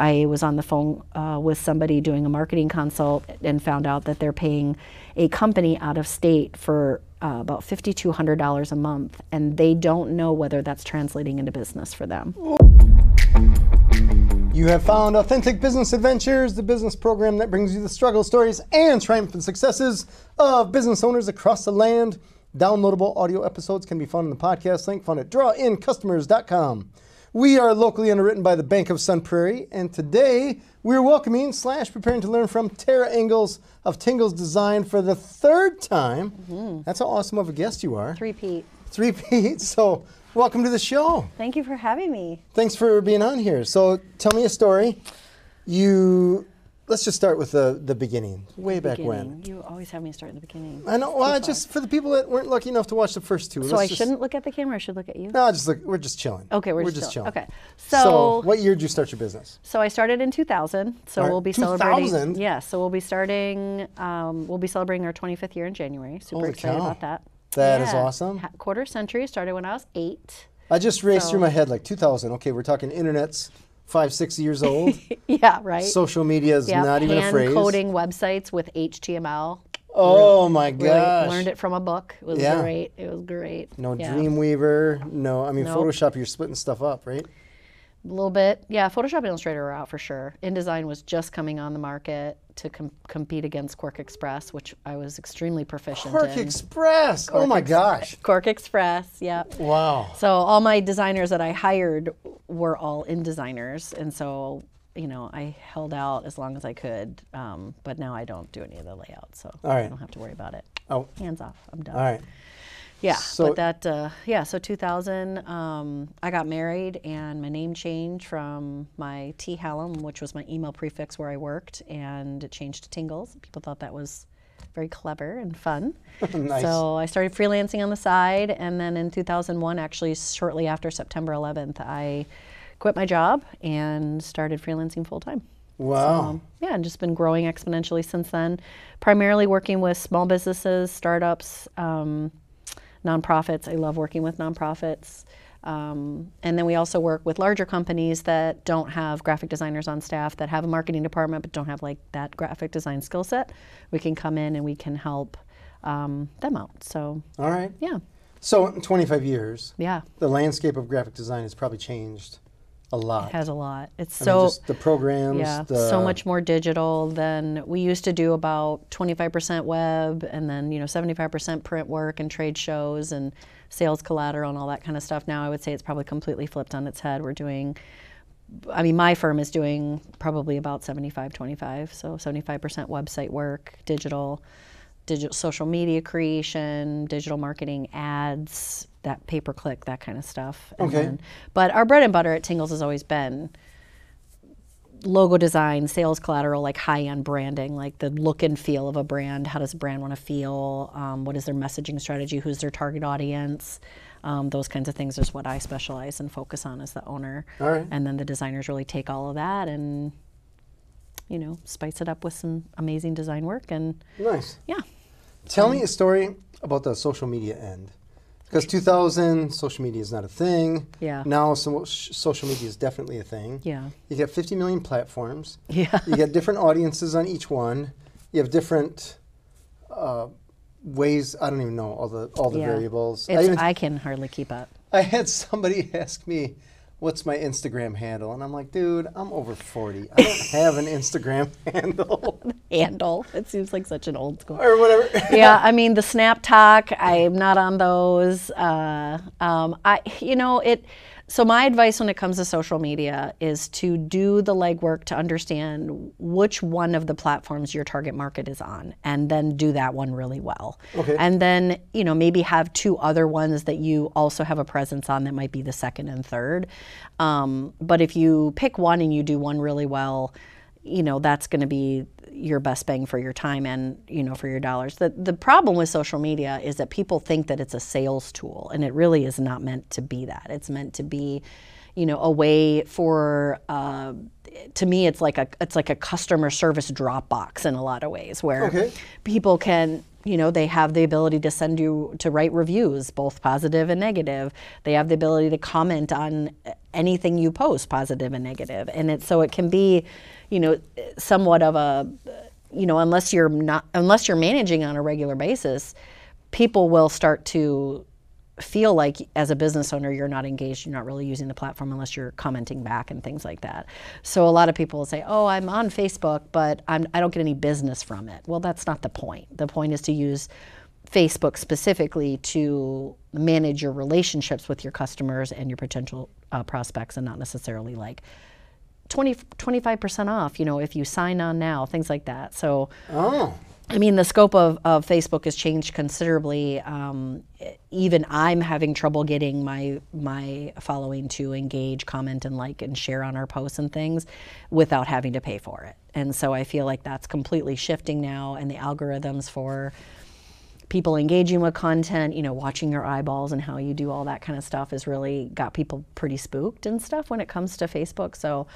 I was on the phone with somebody doing a marketing consult and found out that they're paying a company out of state for about $5,200 a month, and they don't know whether that's translating into business for them. You have found Authentic Business Adventures, the business program that brings you the struggle stories and triumphant successes of business owners across the land. Downloadable audio episodes can be found in the podcast link found at drawincustomers.com. We are locally underwritten by the Bank of Sun Prairie, and today we're welcoming / preparing to learn from Tara Ingalls of Tingalls Design for the third time. Mm-hmm. That's how awesome of a guest you are. Three-peat. So welcome to the show. Thank you for having me. Thanks for being on here. So tell me a story. Let's just start with the beginning, way back when. You always have me start in the beginning. I know. Well, just for the people that weren't lucky enough to watch the first two. So I shouldn't look at the camera. I should look at you. No, we're just chilling. Okay, we're just chilling. Okay. So what year did you start your business? So I started in 2000. So we'll be 2000? Yeah. So we'll be starting. We'll be celebrating our 25th year in January. Super excited about that. That is awesome. Quarter century. Started when I was 8. I just raced through my head like 2000. Okay, we're talking internet's 5-6 years old. Yeah, right. Social media is not even a phrase. Hand coding websites with HTML. Oh my gosh. Learned it from a book. It was great. It was great. No Dreamweaver. No, I mean Photoshop, you're splitting stuff up, right? A little bit. Yeah, Photoshop and Illustrator were out for sure. InDesign was just coming on the market to compete against Quark Express, which I was extremely proficient in. Quark Express! Oh my gosh. Quark Express, yeah. Wow. So all my designers that I hired were all InDesigners, and so I held out as long as I could, but now I don't do any of the layouts, so I don't have to worry about it. Oh. Hands off, I'm done. All right. Yeah, so, but so 2000, I got married and my name changed from my T. Hallam, which was my email prefix where I worked, and it changed to Tingalls. People thought that was very clever and fun. Nice. So I started freelancing on the side, and then in 2001, actually shortly after September 11th, I quit my job and started freelancing full time. Wow. So, and just been growing exponentially since then, primarily working with small businesses, startups, nonprofits. I love working with nonprofits. And then we also work with larger companies that don't have graphic designers on staff, that have a marketing department but don't have like that graphic design skill set. We can come in and we can help them out. So, all right. Yeah. So in 25 years, the landscape of graphic design has probably changed a lot. It has a lot. It's just the programs. So much more digital than we used to do. About 25% web, and then 75% print work and trade shows and sales collateral and all that kind of stuff. Now I would say it's probably completely flipped on its head. We're doing, my firm is doing probably about 75-25. So 75% website work, digital social media creation, digital marketing, ads, that pay-per-click, that kind of stuff. But our bread and butter at Tingalls has always been logo design, sales collateral, like high-end branding, like the look and feel of a brand. How does a brand want to feel? What is their messaging strategy? Who's their target audience? Those kinds of things is what I specialize and focus on as the owner. All right. And then the designers really take all of that and spice it up with some amazing design work. And nice. Yeah. Tell me a story about the social media end. Because 2000, social media is not a thing. Yeah. Now social media is definitely a thing. Yeah. You got 50 million platforms. Yeah. You got different audiences on each one. You have different ways. I don't even know all the variables. I can hardly keep up. I had somebody ask me, what's my Instagram handle? And I'm like, dude, I'm over 40. I don't have an Instagram handle. It seems like such an old school. Or whatever. Yeah, I mean, the Snap Talk, I'm not on those. So my advice when it comes to social media is to do the legwork to understand which one of the platforms your target market is on, and then do that one really well. Okay. And then, maybe have 2 other ones that you also have a presence on that might be the second and third. But if you pick one and you do one really well, that's going to be your best bang for your time and, for your dollars. The problem with social media is that people think that it's a sales tool, and it really is not meant to be that. It's meant to be, a way for, to me, it's like a customer service Dropbox in a lot of ways, where people can You know, they have the ability to to write reviews, both positive and negative. They have the ability to comment on anything you post, positive and negative. And so it can be, you know, somewhat of a, you know, unless you're managing on a regular basis, people will start to feel like as a business owner, you're not engaged, you're not really using the platform unless you're commenting back and things like that. So a lot of people will say, oh, I'm on Facebook, but I don't get any business from it. Well, that's not the point. The point is to use Facebook specifically to manage your relationships with your customers and your potential prospects, and not necessarily like 25% off, you know, if you sign on now, things like that. So, I mean, the scope of Facebook has changed considerably. Even I'm having trouble getting my following to engage, comment, and like and share on our posts and things without having to pay for it. And so I feel like that's completely shifting now, and the algorithms for people engaging with content, you know, watching your eyeballs and how you do all that kind of stuff has really got people pretty spooked and stuff when it comes to Facebook. So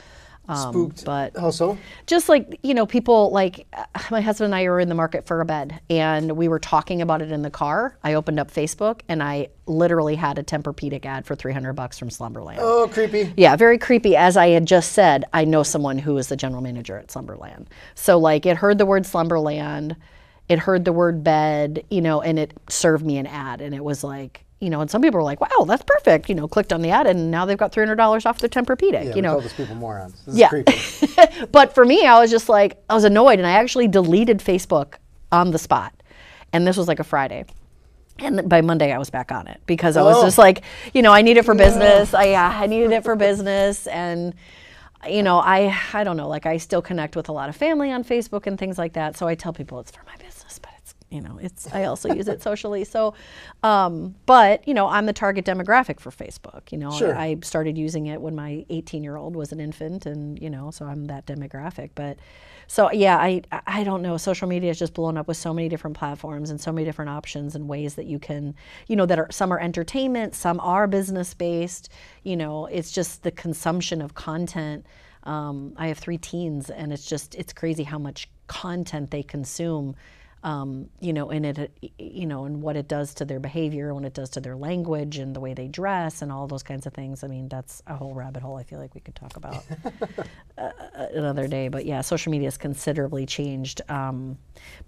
spooked, but how so? Just like, you know, people like my husband and I were in the market for a bed, and we were talking about it in the car. I opened up Facebook and I literally had a Tempur-Pedic ad for $300 from Slumberland. Oh, creepy. Yeah, very creepy. As I had just said, I know someone who is the general manager at Slumberland. So like it heard the word Slumberland, it heard the word bed, you know, and it served me an ad, and it was like, you know, and some people were like, wow, that's perfect. You know, clicked on the ad and now they've got $300 off their Tempur-Pedic, Yeah, you know. we call those people morons. This is creepy. But for me, I was just like, I was annoyed, and I actually deleted Facebook on the spot. And this was like a Friday. And by Monday, I was back on it because I was just like, you know, I need it for business. I needed it for business. And, you know, I don't know, like I still connect with a lot of family on Facebook and things like that. So I tell people it's for my business, but it's, you know, I also use it socially. So, but, you know, I'm the target demographic for Facebook. You know, Sure. I started using it when my 18-year-old was an infant, and, you know, so I'm that demographic. But so, yeah, I don't know. Social media is just blown up with so many different platforms and so many different options and ways that you can, you know, some are entertainment, some are business-based. You know, it's just the consumption of content. I have 3 teens, and it's crazy how much content they consume. You know, and what it does to their behavior, what it does to their language and the way they dress and all those kinds of things. I mean, that's a whole rabbit hole I feel like we could talk about another day. But yeah, social media has considerably changed. So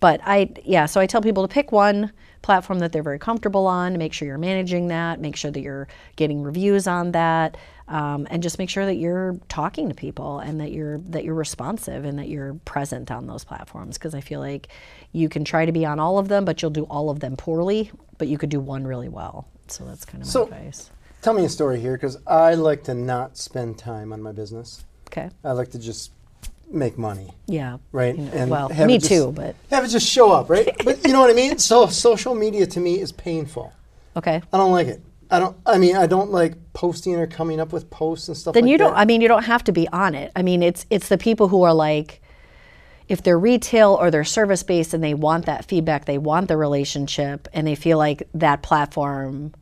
I tell people to pick one platform that they're very comfortable on, make sure you're managing that, make sure that you're getting reviews on that, and just make sure that you're talking to people and that you're responsive and that you're present on those platforms. Because I feel like you can try to be on all of them, but you'll do all of them poorly, but you could do one really well. So that's kind of my advice. Tell me a story here, because I like to not spend time on my business. Okay. I like to just make money. Yeah. Right? You know, and well, me too, but. Have it just show up, right? But you know what I mean? So social media to me is painful. Okay. I don't like it. I don't like posting or coming up with posts and stuff like that. You don't have to be on it. I mean, it's the people who are like, if they're retail or they're service-based and they want that feedback, they want the relationship, and they feel like that platform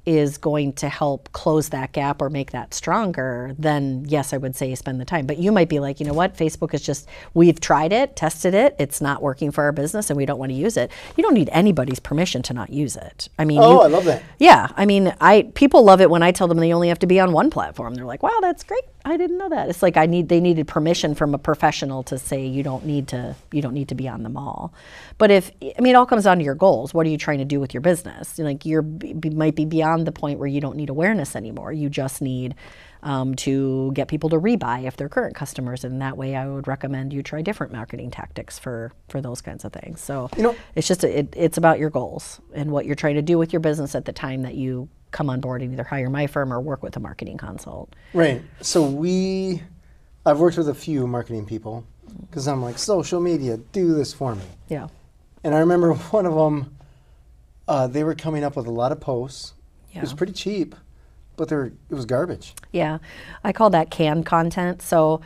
is going to help close that gap or make that stronger, then yes, I would say spend the time. But you might be like, you know what, Facebook is just, we've tried it, tested it, it's not working for our business and we don't want to use it. You don't need anybody's permission to not use it. I mean, I love that. Yeah, I mean, people love it when I tell them they only have to be on one platform. They're like, wow, that's great. I didn't know that. It's like they needed permission from a professional to say you don't need to be on them all. But it all comes down to your goals. What are you trying to do with your business? Like might be beyond the point where you don't need awareness anymore. You just need to get people to rebuy if they're current customers, and that way I would recommend you try different marketing tactics for those kinds of things. So it's just it's about your goals and what you're trying to do with your business at the time that you come on board and either hire my firm or work with a marketing consult. Right. So I've worked with a few marketing people because I'm like, social media, do this for me. Yeah. And I remember one of them, they were coming up with a lot of posts. Yeah. It was pretty cheap, but it was garbage. Yeah. I call that canned content. So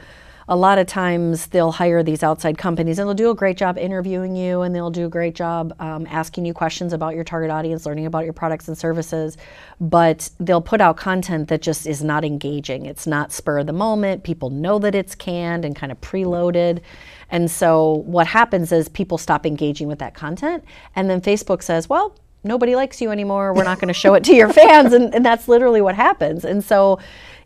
a lot of times they'll hire these outside companies and they'll do a great job interviewing you, and they'll do a great job asking you questions about your target audience, learning about your products and services, but they'll put out content that just is not engaging. It's not spur of the moment. People know that it's canned and kind of preloaded. And so what happens is people stop engaging with that content, and then Facebook says, well, nobody likes you anymore. We're not going to show it to your fans. And that's literally what happens. And so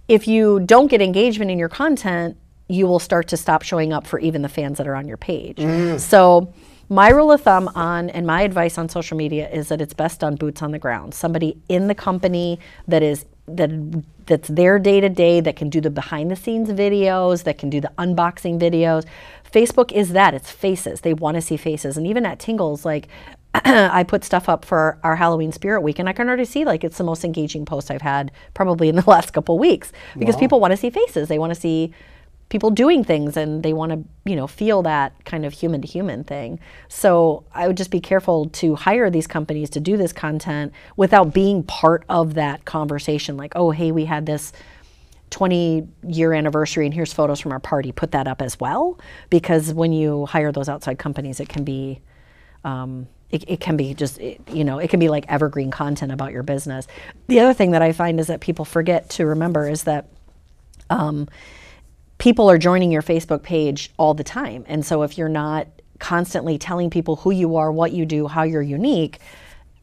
if you don't get engagement in your content, you will start to stop showing up for even the fans that are on your page. So my rule of thumb and my advice on social media is that it's best done boots on the ground. Somebody in the company that's their day-to-day, that can do the behind-the-scenes videos, that can do the unboxing videos. Facebook is that. It's faces. They want to see faces. And even at Tingalls, like, I put stuff up for our Halloween Spirit Week, and I can already see, like, it's the most engaging post I've had probably in the last couple weeks, because people want to see faces. They want to see people doing things, and they want to, feel that kind of human to human thing. So I would just be careful to hire these companies to do this content without being part of that conversation. Like, oh, hey, we had this 20-year anniversary and here's photos from our party. Put that up as well, because when you hire those outside companies, it can be it can be just, it can be like evergreen content about your business. The other thing that I find is that people forget to remember is that people are joining your Facebook page all the time. And so if you're not constantly telling people who you are, what you do, how you're unique,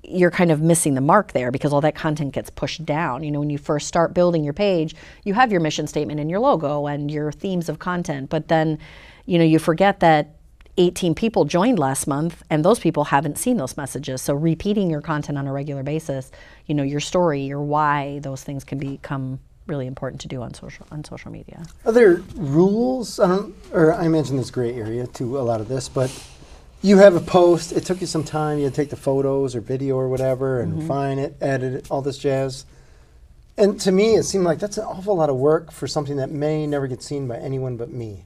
you're kind of missing the mark there, because all that content gets pushed down. When you first start building your page, you have your mission statement and your logo and your themes of content, but then, you forget that 18 people joined last month, and those people haven't seen those messages. So repeating your content on a regular basis, your story, your why, those things can become really important to do on social media. Are there rules? I imagine there's gray area to a lot of this, but you have a post, it took you some time, you had to take the photos or video or whatever and refine it, edit it, all this jazz. And to me, it seemed like that's an awful lot of work for something that may never get seen by anyone but me,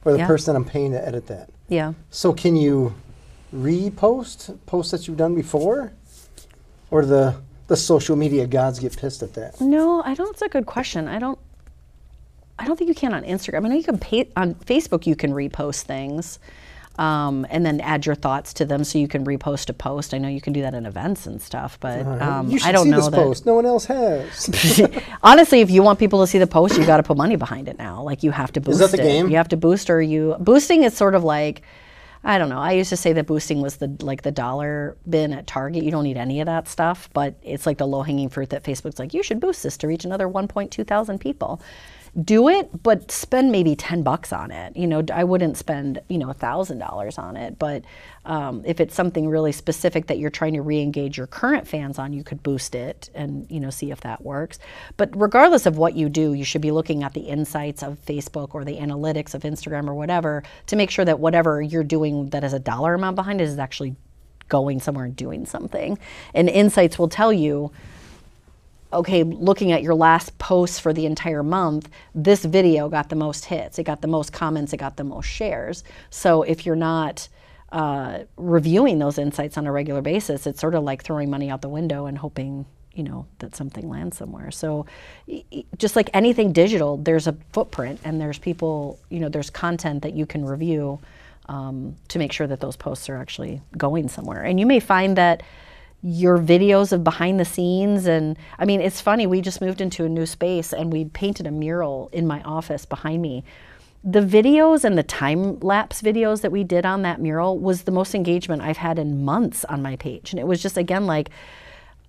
or the person that I'm paying to edit that. Yeah. So can you repost posts that you've done before? Or do the social media gods get pissed at that? No, I don't. It's a good question. I don't think you can on Instagram. I know you can on Facebook. You can repost things, and then add your thoughts to them, so you can repost a post. I know you can do that in events and stuff, but you should I don't see know this post. No one else has. Honestly, if you want people to see the post, you got to put money behind it now. Like, you have to boost it. Is that the game? You have to boost, boosting is sort of like, I don't know. I used to say that boosting was the dollar bin at Target. You don't need any of that stuff, but it's like the low-hanging fruit that Facebook's like, you should boost this to reach another 1.2 thousand people. Do it, but spend maybe $10 on it. I wouldn't spend, $1,000 on it, but if it's something really specific that you're trying to re-engage your current fans on, you could boost it and, see if that works. But regardless of what you do, you should be looking at the insights of Facebook or the analytics of Instagram or whatever to make sure that whatever you're doing that has a dollar amount behind it is actually going somewhere and doing something. And insights will tell you, okay, looking at your last post for the entire month, this video got the most hits, it got the most comments, it got the most shares. So if you're not reviewing those insights on a regular basis, it's sort of like throwing money out the window and hoping, that something lands somewhere. So just like anything digital, there's a footprint, and there's people, there's content that you can review to make sure that those posts are actually going somewhere. And you may find that your videos of behind the scenes, and I mean, it's funny, we just moved into a new space and we painted a mural in my office behind me. The videos and the time-lapse videos that we did on that mural was the most engagement I've had in months on my page. And it was just, again, like,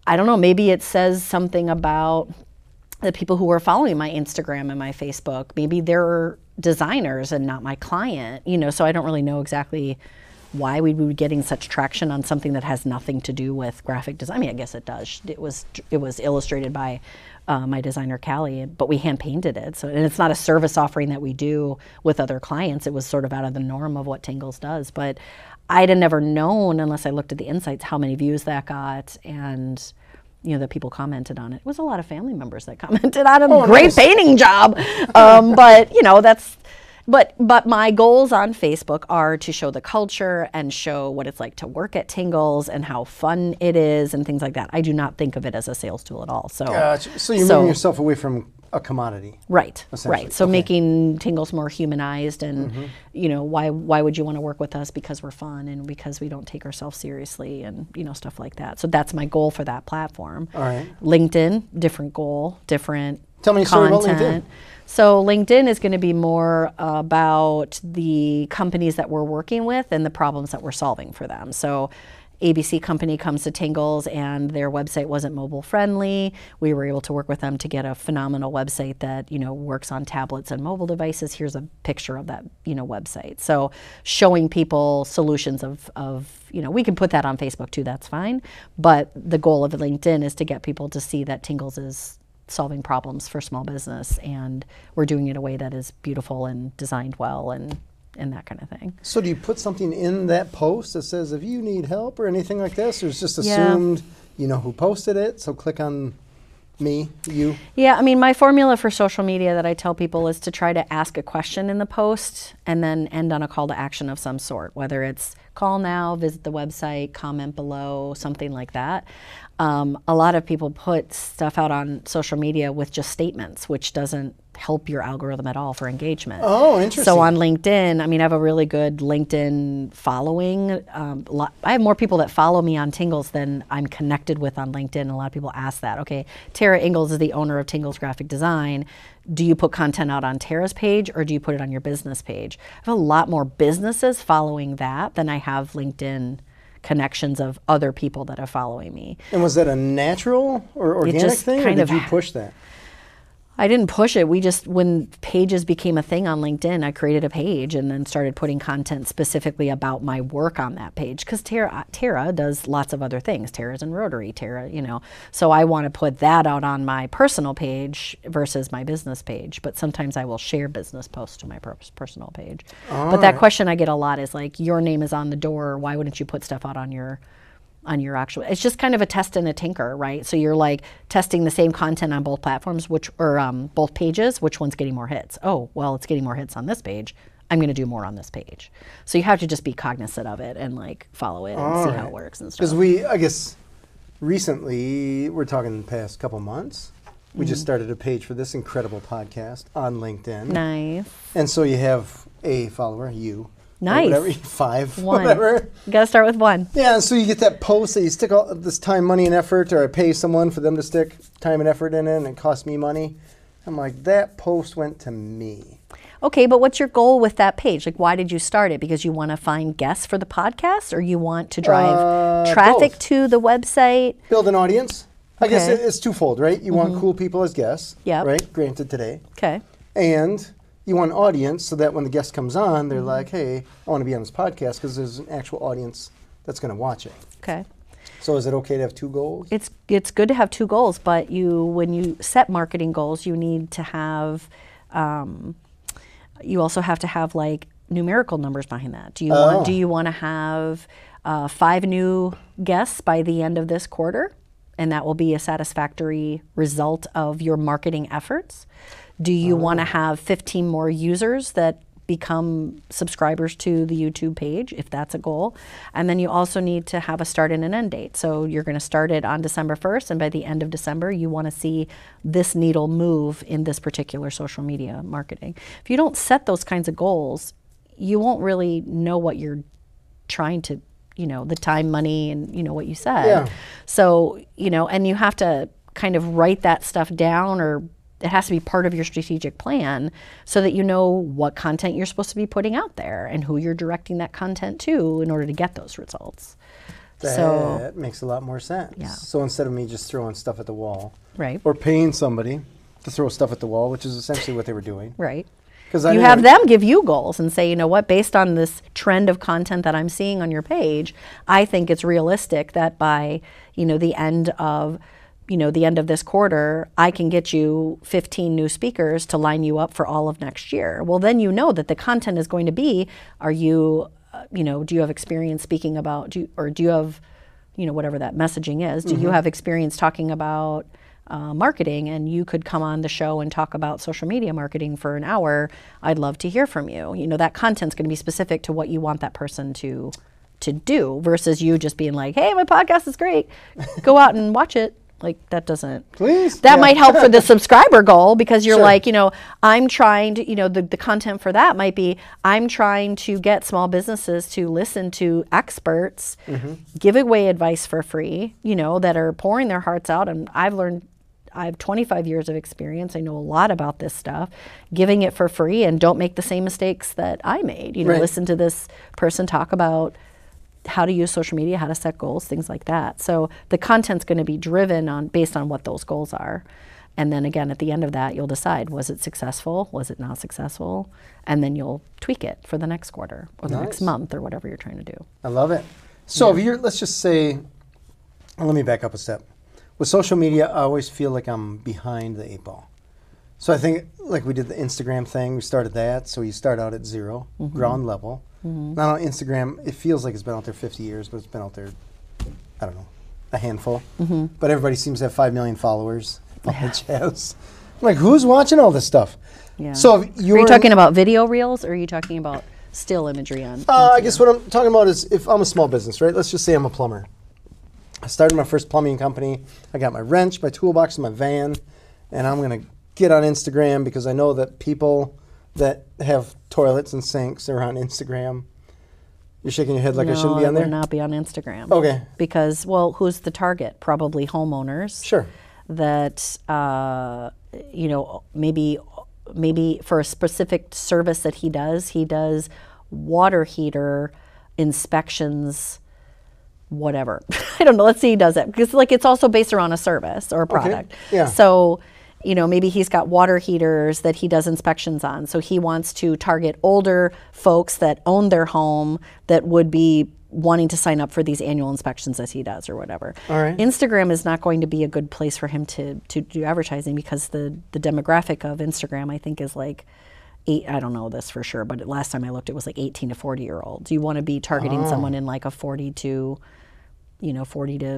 I don't know, maybe it says something about the people who are following my Instagram and my Facebook. Maybe they're designers and not my client, so I don't really know exactly why we would be getting such traction on something that has nothing to do with graphic design. I mean, I guess it does. It was illustrated by my designer Callie, but we hand painted it. So, and it's not a service offering that we do with other clients. It was sort of out of the norm of what Tingalls does. But I'd have never known, unless I looked at the insights, how many views that got, and that people commented on it. It was a lot of family members that commented on it. Great painting job. But that's. But my goals on Facebook are to show the culture and show what it's like to work at Tingalls and how fun it is and things like that. I do not think of it as a sales tool at all. So, gotcha. So you're moving yourself away from a commodity. Right, essentially. right. So Okay. making Tingalls more humanized, and you know, why would you want to work with us? Because we're fun and because we don't take ourselves seriously, and you know, stuff like that. So that's my goal for that platform. All right. LinkedIn, different goal, different Tell me a story about LinkedIn. So LinkedIn is going to be more about the companies that we're working with and the problems that we're solving for them. So ABC company comes to Tingalls and their website wasn't mobile friendly. We were able to work with them to get a phenomenal website that, you know, works on tablets and mobile devices. Here's a picture of that, you know, website. So showing people solutions of, you know, we can put that on Facebook too, that's fine. But the goal of LinkedIn is to get people to see that Tingalls is solving problems for small business, and we're doing it in a way that is beautiful and designed well and that kind of thing. So do you put something in that post that says if you need help or anything like this, or it's just assumed you know who posted it, so click on me, you? Yeah, I mean, my formula for social media that I tell people is to try to ask a question in the post and then end on a call to action of some sort, whether it's call now, visit the website, comment below, something like that. A lot of people put stuff out on social media with just statements, which doesn't help your algorithm at all for engagement. Oh, interesting. So on LinkedIn, I mean, I have a really good LinkedIn following. I have more people that follow me on Tingalls than I'm connected with on LinkedIn. A lot of people ask that. Okay, Tara Ingalls is the owner of Tingalls Graphic Design. Do you put content out on Tara's page or do you put it on your business page? I have a lot more businesses following that than I have LinkedIn connections of other people that are following me. And was that a natural or organic thing, or did you push that? I didn't push it. We just, when pages became a thing on LinkedIn, I created a page and then started putting content specifically about my work on that page. Because Tara does lots of other things. Tara's in Rotary, Tara, you know. So I want to put that out on my personal page versus my business page. But sometimes I will share business posts to my personal page. But that question I get a lot is like, your name is on the door. Why wouldn't you put stuff out on your actual, it's just kind of a test and a tinker, right? So you're like testing the same content on both platforms, both pages, which one's getting more hits? Oh, well, it's getting more hits on this page. I'm going to do more on this page. So you have to just be cognizant of it and like follow it and see how it works and stuff. Because I guess, recently, we're talking the past couple months, we just started a page for this incredible podcast on LinkedIn. Nice. And so you have a follower, you. Nice. Whatever, 5, one. whatever. You got to start with one. Yeah, and so you get that post that you stick all this time, money, and effort, or I pay someone for them to stick time and effort in it, and it costs me money. I'm like, that post went to me. Okay, but what's your goal with that page? Like, why did you start it? Because you want to find guests for the podcast, or you want to drive traffic both. To the website? Build an audience. I guess Okay. it's twofold, right? You want cool people as guests, right? Granted today. Okay. And you want an audience so that when the guest comes on, they're like, hey, I want to be on this podcast because there's an actual audience that's going to watch it. Okay. So is it okay to have two goals? It's good to have two goals, but when you set marketing goals, you need to have, you also have to have like numerical numbers behind that. Do you want to have 5 new guests by the end of this quarter? And that will be a satisfactory result of your marketing efforts. Do you want to have 15 more users that become subscribers to the YouTube page, if that's a goal? And then you also need to have a start and an end date. So you're going to start it on December 1st, and by the end of December, you want to see this needle move in this particular social media marketing. If you don't set those kinds of goals, you won't really know what you're trying to, the time, money, and what you said. Yeah. So, and you have to kind of write that stuff down, or it has to be part of your strategic plan so that you know what content you're supposed to be putting out there and who you're directing that content to in order to get those results. That makes a lot more sense. Yeah. So instead of me just throwing stuff at the wall, Right. or paying somebody to throw stuff at the wall, which is essentially what they were doing. Right. Because You have them give you goals and say, you know what, based on this trend of content that I'm seeing on your page, I think it's realistic that by, the end of this quarter, I can get you 15 new speakers to line you up for all of next year. Well, then you know that the content is going to be, do you have experience speaking about, do you have, whatever that messaging is, do you have experience talking about marketing, and you could come on the show and talk about social media marketing for an hour? I'd love to hear from you. That content's going to be specific to what you want that person to do versus you just being like, hey, my podcast is great. Go out and watch it. Like that doesn't, Please. that Yeah. might help for the subscriber goal, because you're Sure. like, you know, I'm trying to, you know, the content for that might be, I'm trying to get small businesses to listen to experts, give away advice for free, you know, that are pouring their hearts out. And I have 25 years of experience. I know a lot about this stuff, giving it for free, and don't make the same mistakes that I made. You know, Right. listen to this person talk about how to use social media, how to set goals, things like that. So the content's going to be driven on based on what those goals are. And then again, at the end of that, you'll decide, was it successful? Was it not successful? And then you'll tweak it for the next quarter or the next month or whatever you're trying to do. I love it. So if you're, let's just say, let me back up a step. With social media, I always feel like I'm behind the 8 ball. So I think like we did the Instagram thing, we started that. So you start out at 0, ground level. Now on Instagram, it feels like it's been out there 50 years, but it's been out there, I don't know, a handful. But everybody seems to have 5 million followers. All that jazz. I'm like, who's watching all this stuff? Yeah. So if Are you're you talking about video reels, or are you talking about still imagery on? I guess what I'm talking about is if I'm a small business, right? Let's just say I'm a plumber. I started my first plumbing company. I got my wrench, my toolbox, and my van, and I'm going to get on Instagram because I know that people that have toilets and sinks are on Instagram. You're shaking your head like I shouldn't be on No, I there? would not be on Instagram. Okay. Because, well, who's the target? Probably homeowners. Sure. That, you know, maybe for a specific service that he does water heater inspections, whatever. I don't know. Let's say he does it, because like it's also based around a service or a product. Yeah. So, you know, maybe he's got water heaters that he does inspections on. So he wants to target older folks that own their home that would be wanting to sign up for these annual inspections as he does or whatever. All right. Instagram is not going to be a good place for him to do advertising, because the demographic of Instagram, I think, is like I don't know this for sure, but last time I looked, it was like 18 to 40-year-olds. You want to be targeting someone in like a 40 to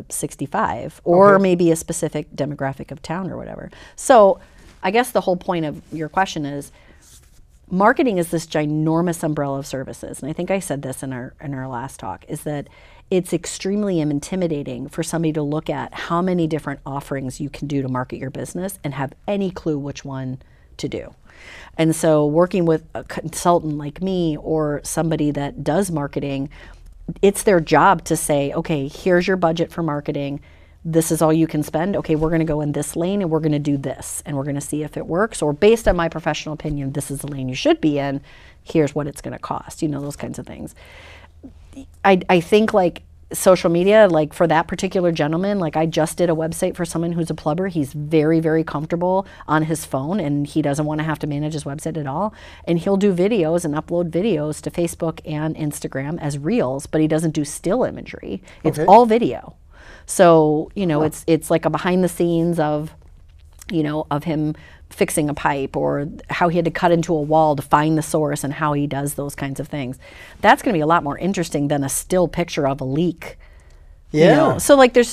65, or maybe a specific demographic of town or whatever. So I guess the whole point of your question is, marketing is this ginormous umbrella of services. And I think I said this in our last talk, is that it's extremely intimidating for somebody to look at how many different offerings you can do to market your business and have any clue which one to do. And so working with a consultant like me or somebody that does marketing, it's their job to say, okay, here's your budget for marketing. This is all you can spend. Okay, we're going to go in this lane and we're going to do this, and we're going to see if it works, or based on my professional opinion, this is the lane you should be in. Here's what it's going to cost, those kinds of things. I think like social media, like for that particular gentleman, like I just did a website for someone who's a plumber. He's very, very comfortable on his phone, and he doesn't want to have to manage his website at all. And he'll do videos and upload videos to Facebook and Instagram as reels, but he doesn't do still imagery. It's all video. So, it's like a behind the scenes of him fixing a pipe, or how he had to cut into a wall to find the source, and how he does those kinds of things. That's going to be a lot more interesting than a still picture of a leak. Yeah. So like there's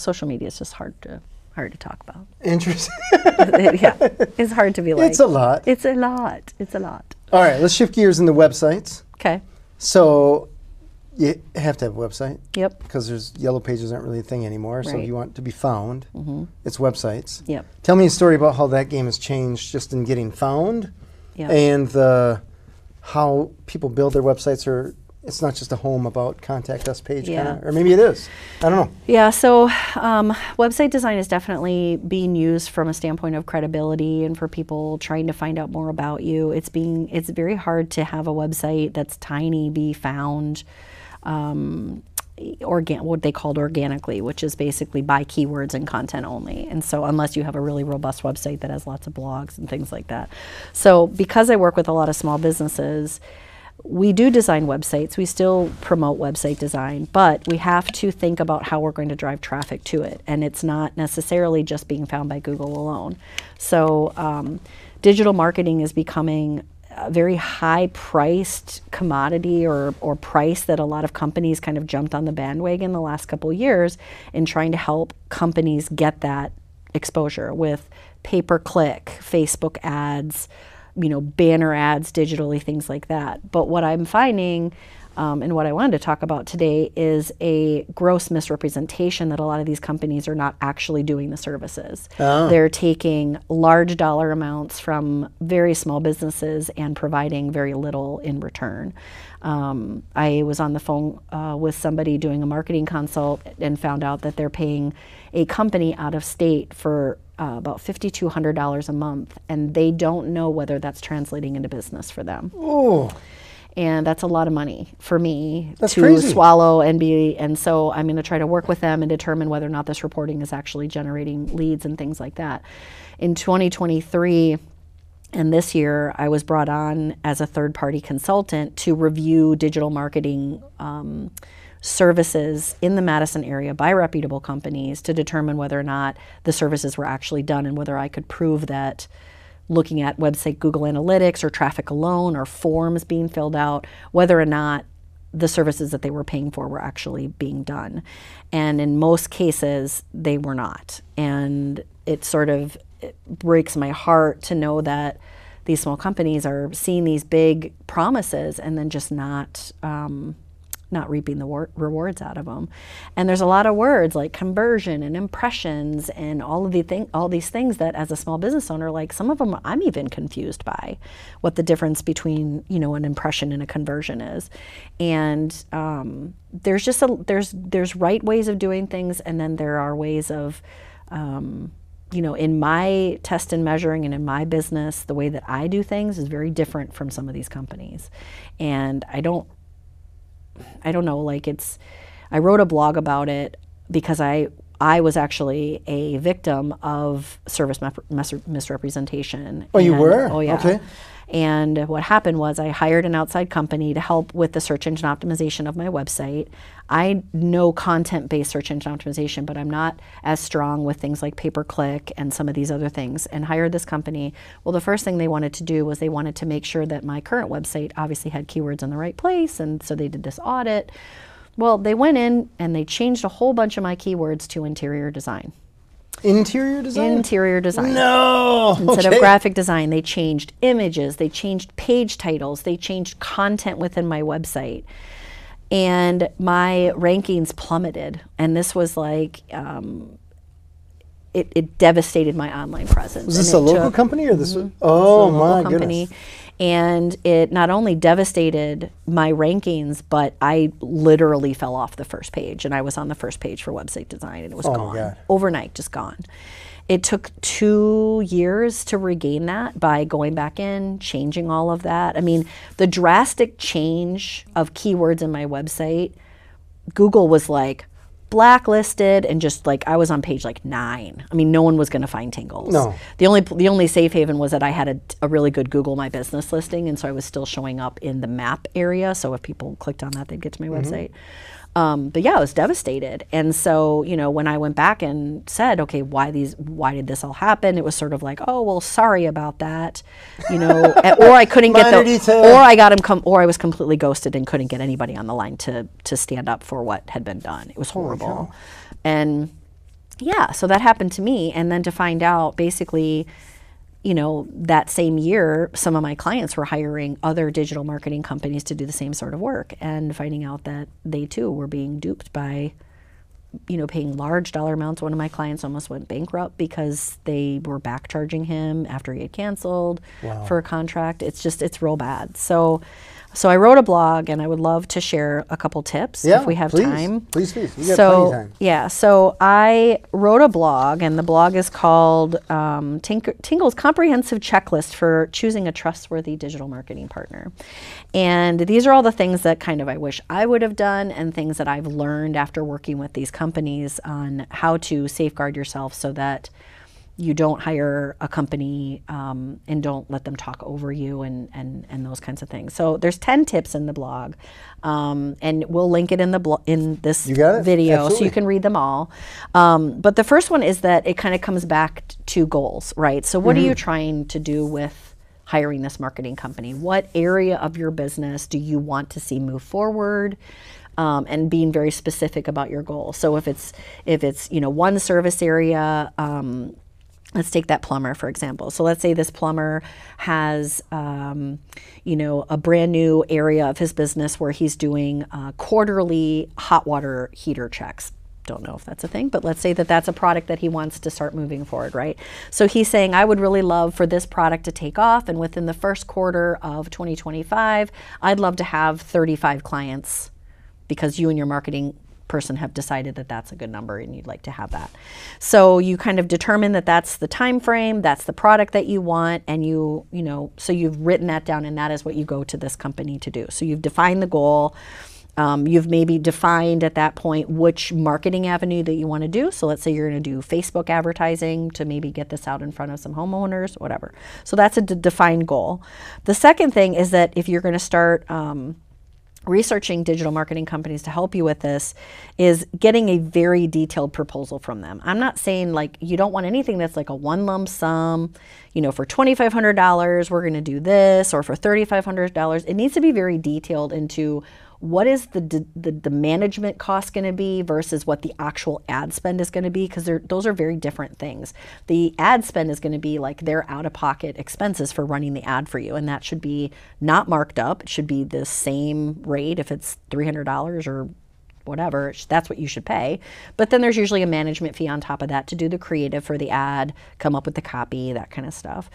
social media is just hard to talk about. Interesting. Yeah. It's hard to be like. It's a lot. It's a lot. It's a lot. All right, let's shift gears into websites. Okay. So you have to have a website. Yep. Because there's yellow pages aren't really a thing anymore. So if Right. you want to be found, it's websites. Yep. Tell me a story about how that game has changed just in getting found, Yep. and how people build their websites. Or it's not just a home about contact us page, Yeah. kinda, or maybe it is. I don't know. Yeah, so website design is definitely being used from a standpoint of credibility and for people trying to find out more about you. It's very hard to have a website that's tiny be found, what they called organically, which is basically by keywords and content only. And so unless you have a really robust website that has lots of blogs and things like that. So because I work with a lot of small businesses, we do design websites. We still promote website design, but we have to think about how we're going to drive traffic to it. And it's not necessarily just being found by Google alone. So digital marketing is becoming a very high-priced commodity or price that a lot of companies kind of jumped on the bandwagon the last couple of years in trying to help companies get that exposure with pay-per-click, Facebook ads, banner ads digitally, things like that. But what I'm finding And what I wanted to talk about today is a gross misrepresentation that a lot of these companies are not actually doing the services. They're taking large dollar amounts from very small businesses and providing very little in return. I was on the phone with somebody doing a marketing consult and found out that they're paying a company out of state for about $5,200 a month, and they don't know whether that's translating into business for them. Oh. And that's a lot of money for me to crazy. swallow and so I'm going to try to work with them and determine whether or not this reporting is actually generating leads and things like that. In 2023 and this year, I was brought on as a third-party consultant to review digital marketing services in the Madison area by reputable companies to determine whether or not the services were actually done and whether I could prove that looking at website Google Analytics or traffic alone or forms being filled out, whether or not the services that they were paying for were actually being done. And in most cases, they were not. And it breaks my heart to know that these small companies are seeing these big promises and then just not reaping the rewards out of them. And there's a lot of words like conversion and impressions and all these things that as a small business owner, like some of them I'm even confused by what the difference between, an impression and a conversion is. And there's right ways of doing things, and then there are ways of in my test and measuring and in my business, the way that I do things is very different from some of these companies. And I don't know, I wrote a blog about it because I was actually a victim of service misrepresentation. Oh, you were? Oh, yeah. Okay. And what happened was I hired an outside company to help with the search engine optimization of my website. I know content-based search engine optimization, but I'm not as strong with things like pay-per-click and some of these other things, and hired this company. Well, the first thing they wanted to do was they wanted to make sure that my current website obviously had keywords in the right place, and so they did this audit. Well, they went in and they changed a whole bunch of my keywords to interior design. Interior design? Interior design. No! Instead of graphic design, they changed images, they changed page titles, they changed content within my website. And my rankings plummeted. And this was like, it devastated my online presence. Was this a local company or this? Oh, my goodness. And it not only devastated my rankings, but I literally fell off the first page. And I was on the first page for website design, and it was gone. My God. Overnight, just gone. It took 2 years to regain that by going back in, changing all of that. I mean, the drastic change of keywords in my website, Google was like, blacklisted, and just like I was on page 9. I mean, no one was going to find Tingalls. No. The only safe haven was that I had a really good Google My Business listing, and so I was still showing up in the map area. So if people clicked on that, they'd get to my website. But yeah, I was devastated. And so, when I went back and said, okay, why did this all happen? It was sort of like, oh, well, sorry about that, or I couldn't get or I was completely ghosted and couldn't get anybody on the line to stand up for what had been done. It was horrible. And yeah, so that happened to me. And then to find out basically, that same year, some of my clients were hiring other digital marketing companies to do the same sort of work, and finding out that they too were being duped by, paying large dollar amounts. One of my clients almost went bankrupt because they were back charging him after he had canceled for a contract. It's real bad. So I wrote a blog, and I would love to share a couple tips if we have time. Please. You got plenty of time. Yeah, so I wrote a blog, and the blog is called Tingalls Comprehensive Checklist for Choosing a Trustworthy Digital Marketing Partner. And these are all the things that kind of I wish I would have done, and things that I've learned after working with these companies on how to safeguard yourself so that you don't hire a company and don't let them talk over you and those kinds of things. So there's 10 tips in the blog, and we'll link it in this video. Absolutely. So you can read them all. But the first one is that it kind of comes back to goals, right? So what are you trying to do with hiring this marketing company? What area of your business do you want to see move forward? And being very specific about your goals. So if it's one service area, Let's take that plumber, for example. So let's say this plumber has, you know, a brand new area of his business where he's doing quarterly hot water heater checks. Don't know if that's a thing, but let's say that that's a product that he wants to start moving forward, right? So he's saying, I would really love for this product to take off, and within the first quarter of 2025, I'd love to have 35 clients, because you and your marketing person have decided that that's a good number and you'd like to have that. So you kind of determine that that's the time frame, that's the product that you want, and you know, so you've written that down, and that is what you go to this company to do. So you've defined the goal. You've maybe defined at that point which marketing avenue that you want to do. So let's say you're going to do Facebook advertising to maybe get this out in front of some homeowners, whatever. So that's a defined goal. The second thing is that if you're going to start researching digital marketing companies to help you with this, is getting a very detailed proposal from them. I'm not saying like you don't want anything that's like a one lump sum, you know, for $2,500 we're going to do this, or for $3,500. It needs to be very detailed into what is the management cost going to be versus what the actual ad spend is going to be, because those are very different things. The ad spend is going to be like their out-of-pocket expenses for running the ad for you, and that should be not marked up. It should be the same rate. If it's $300 or whatever, that's what you should pay. But then there's usually a management fee on top of that to do the creative for the ad, come up with the copy, that kind of stuff.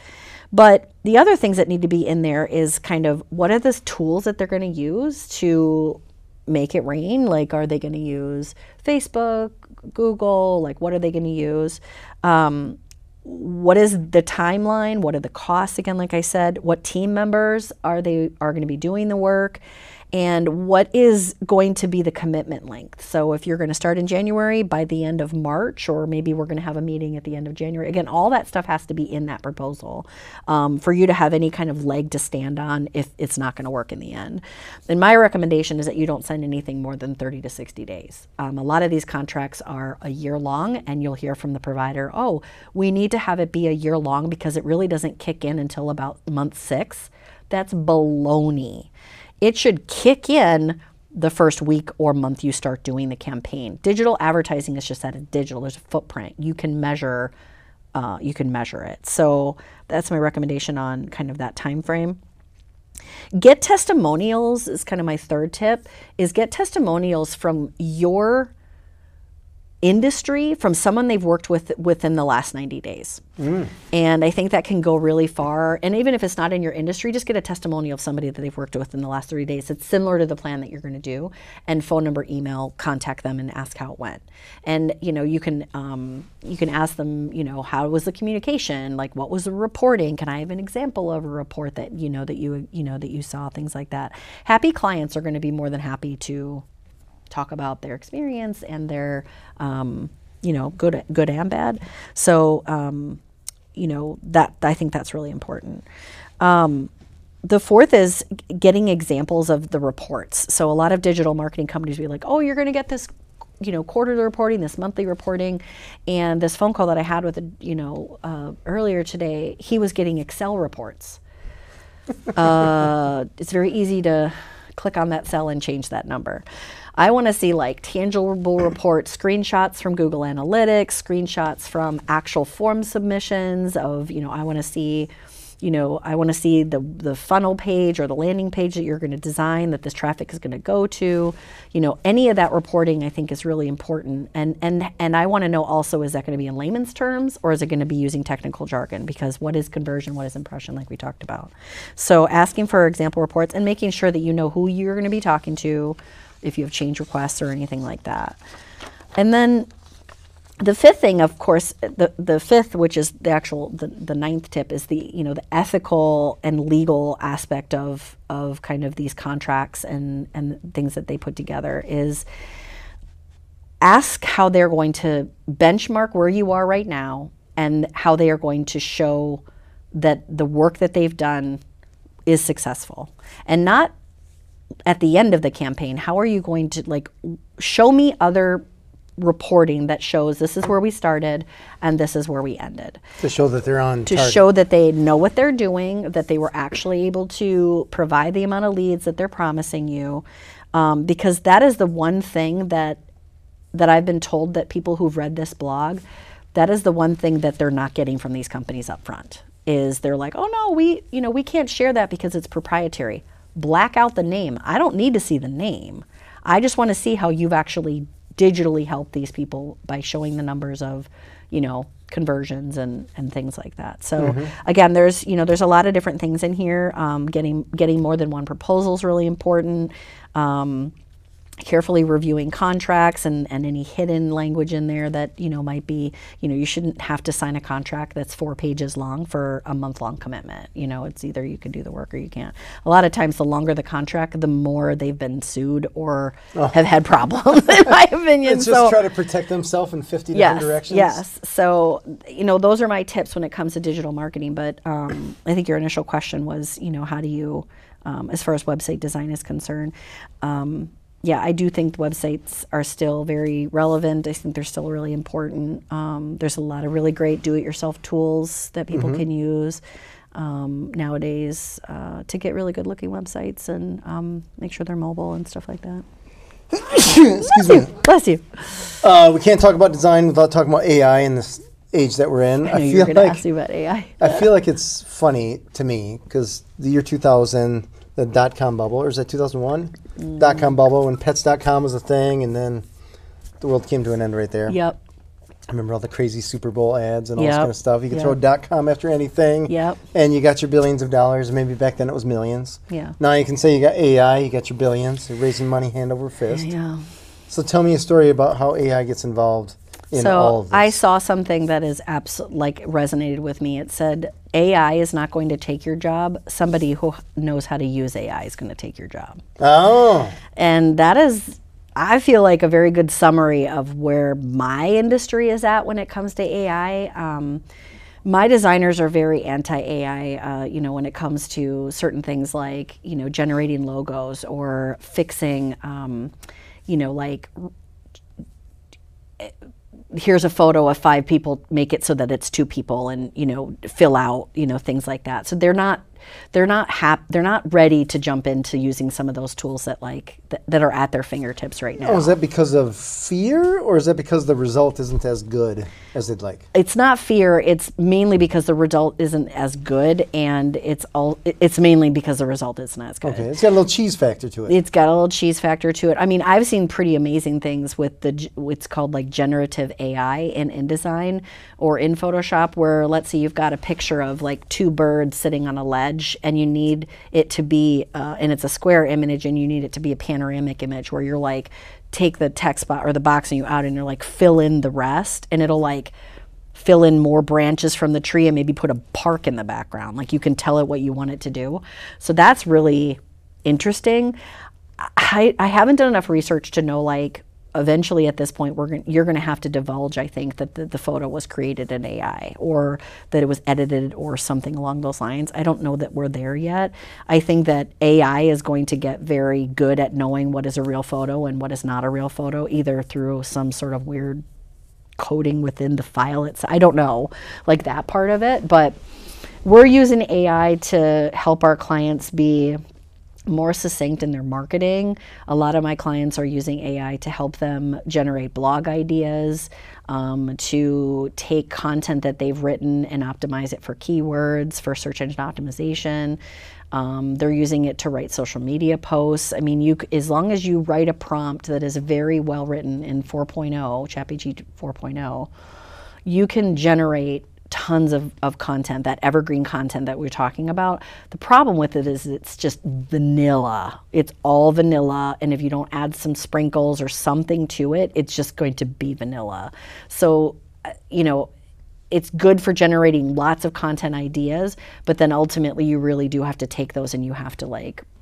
But the other things that need to be in there is kind of what are the tools that they're going to use to make it rain? Like, are they going to use Facebook, Google? Like, what are they going to use? What is the timeline? What are the costs? Again, like I said, what team members are going to be doing the work? And what is going to be the commitment length? So if you're going to start in January, by the end of March, or maybe we're going to have a meeting at the end of January. Again, all that stuff has to be in that proposal for you to have any kind of leg to stand on if it's not going to work in the end. And my recommendation is that you don't send anything more than 30 to 60 days. A lot of these contracts are a year long, and you'll hear from the provider, oh, we need to have it be a year long because it really doesn't kick in until about month 6. That's baloney. It should kick in the first week or month you start doing the campaign. Digital advertising is just that, it's digital. There's a footprint. You can measure it. So that's my recommendation on kind of that time frame. Get testimonials is kind of my third tip, is get testimonials from your industry, from someone they've worked with within the last 90 days. And I think that can go really far. And even if it's not in your industry, just get a testimonial of somebody that they've worked with in the last 30 days. It's similar to the plan that you're going to do, and phone number, email, contact them and ask how it went. And you know, you can ask them, you know, how was the communication? Like, what was the reporting? Can I have an example of a report that that you saw, things like that. Happy clients are going to be more than happy to talk about their experience and their, good and bad. So, that I think that's really important. The fourth is getting examples of the reports. So a lot of digital marketing companies will be like, oh, you're going to get this, quarterly reporting, this monthly reporting. And this phone call that I had with, earlier today, he was getting Excel reports. It's very easy to click on that cell and change that number. I want to see like tangible reports, screenshots from Google Analytics, screenshots from actual form submissions of, I want to see, the funnel page or the landing page that you're going to design that this traffic is going to go to. Any of that reporting I think is really important. And I want to know also, is that going to be in layman's terms, or is it going to be using technical jargon? Because what is conversion, what is impression, like we talked about. So asking for example reports and making sure that you know who you're going to be talking to, if you have change requests or anything like that. And then the fifth thing, of course, the fifth, which is the ninth tip, is the ethical and legal aspect of kind of these contracts and things that they put together, is ask how they're going to benchmark where you are right now and how they are going to show that the work that they've done is successful. And not at the end of the campaign, how are you going to show me other reporting that shows this is where we started and this is where we ended. To show that they're on target. Show that they know what they're doing, that they were actually able to provide the amount of leads that they're promising you. Because that is the one thing that I've been told that people who've read this blog, that is the one thing that they're not getting from these companies up front. Is they're like, oh no, we can't share that because it's proprietary. Black out the name. I don't need to see the name. I just want to see how you've actually digitally helped these people by showing the numbers of, conversions and things like that. So again, there's a lot of different things in here. Getting more than one proposal is really important. Carefully reviewing contracts and any hidden language in there that might be, you shouldn't have to sign a contract that's 4 pages long for a month-long commitment. It's either you can do the work or you can't. A lot of times the longer the contract, the more they've been sued or have had problems, in my opinion. It's just try to protect themselves in 50 different directions. Yes. So, those are my tips when it comes to digital marketing. But I think your initial question was, how do you, as far as website design is concerned, yeah, I do think websites are still very relevant. I think they're still really important. There's a lot of really great do-it-yourself tools that people can use nowadays to get really good-looking websites and make sure they're mobile and stuff like that. Excuse me. Bless you. We can't talk about design without talking about AI in this age that we're in. I knew you were going to ask you about AI. I feel like it's funny to me because the year 2000, the dot-com bubble, or is that 2001? Dot-com bubble when pets.com was a thing, and then the world came to an end right there. Yep. I remember all the crazy Super Bowl ads and all this kind of stuff. You could throw .com after anything, and you got your billions of dollars. Maybe back then it was millions. Yeah. Now you can say you got AI, you got your billions. You're raising money hand over fist. Yeah. So tell me a story about how AI gets involved in all of this. I saw something that is resonated with me. It said, AI is not going to take your job. Somebody who knows how to use AI is going to take your job. Oh. And that is, I feel like, a very good summary of where my industry is at when it comes to AI. My designers are very anti-AI, when it comes to certain things like, generating logos or fixing, here's a photo of 5 people, make it so that it's 2 people, and fill out things like that. So they're not ready to jump into using some of those tools that that are at their fingertips right now. Oh, is that because of fear, or is that because the result isn't as good as they'd like? It's not fear. It's mainly because the result isn't as good, and it's mainly because the result isn't as good. Okay, it's got a little cheese factor to it. It's got a little cheese factor to it. I mean, I've seen pretty amazing things with what's called generative AI in InDesign or in Photoshop, where let's say you've got a picture of 2 birds sitting on a ledge, and you need it to be, and it's a square image, and you need it to be a panoramic image where you're take the text box or the box and you out, and you're fill in the rest, and it'll fill in more branches from the tree and maybe put a park in the background. You can tell it what you want it to do. So that's really interesting. I haven't done enough research to know eventually at this point you're going to have to divulge, I think, that the photo was created in AI or that it was edited or something along those lines. I don't know that we're there yet. I think that AI is going to get very good at knowing what is a real photo and what is not a real photo, either through some sort of weird coding within the file. I don't know, that part of it, but we're using AI to help our clients be more succinct in their marketing. A lot of my clients are using AI to help them generate blog ideas, to take content that they've written and optimize it for keywords, for search engine optimization. They're using it to write social media posts. I mean, as long as you write a prompt that is very well written in 4.0, ChatGPT 4.0, you can generate tons of content, that evergreen content that we're talking about. The problem with it is it's just vanilla. It's all vanilla, and if you don't add some sprinkles or something to it, it's just going to be vanilla. So, it's good for generating lots of content ideas, but then ultimately you really do have to take those and you have to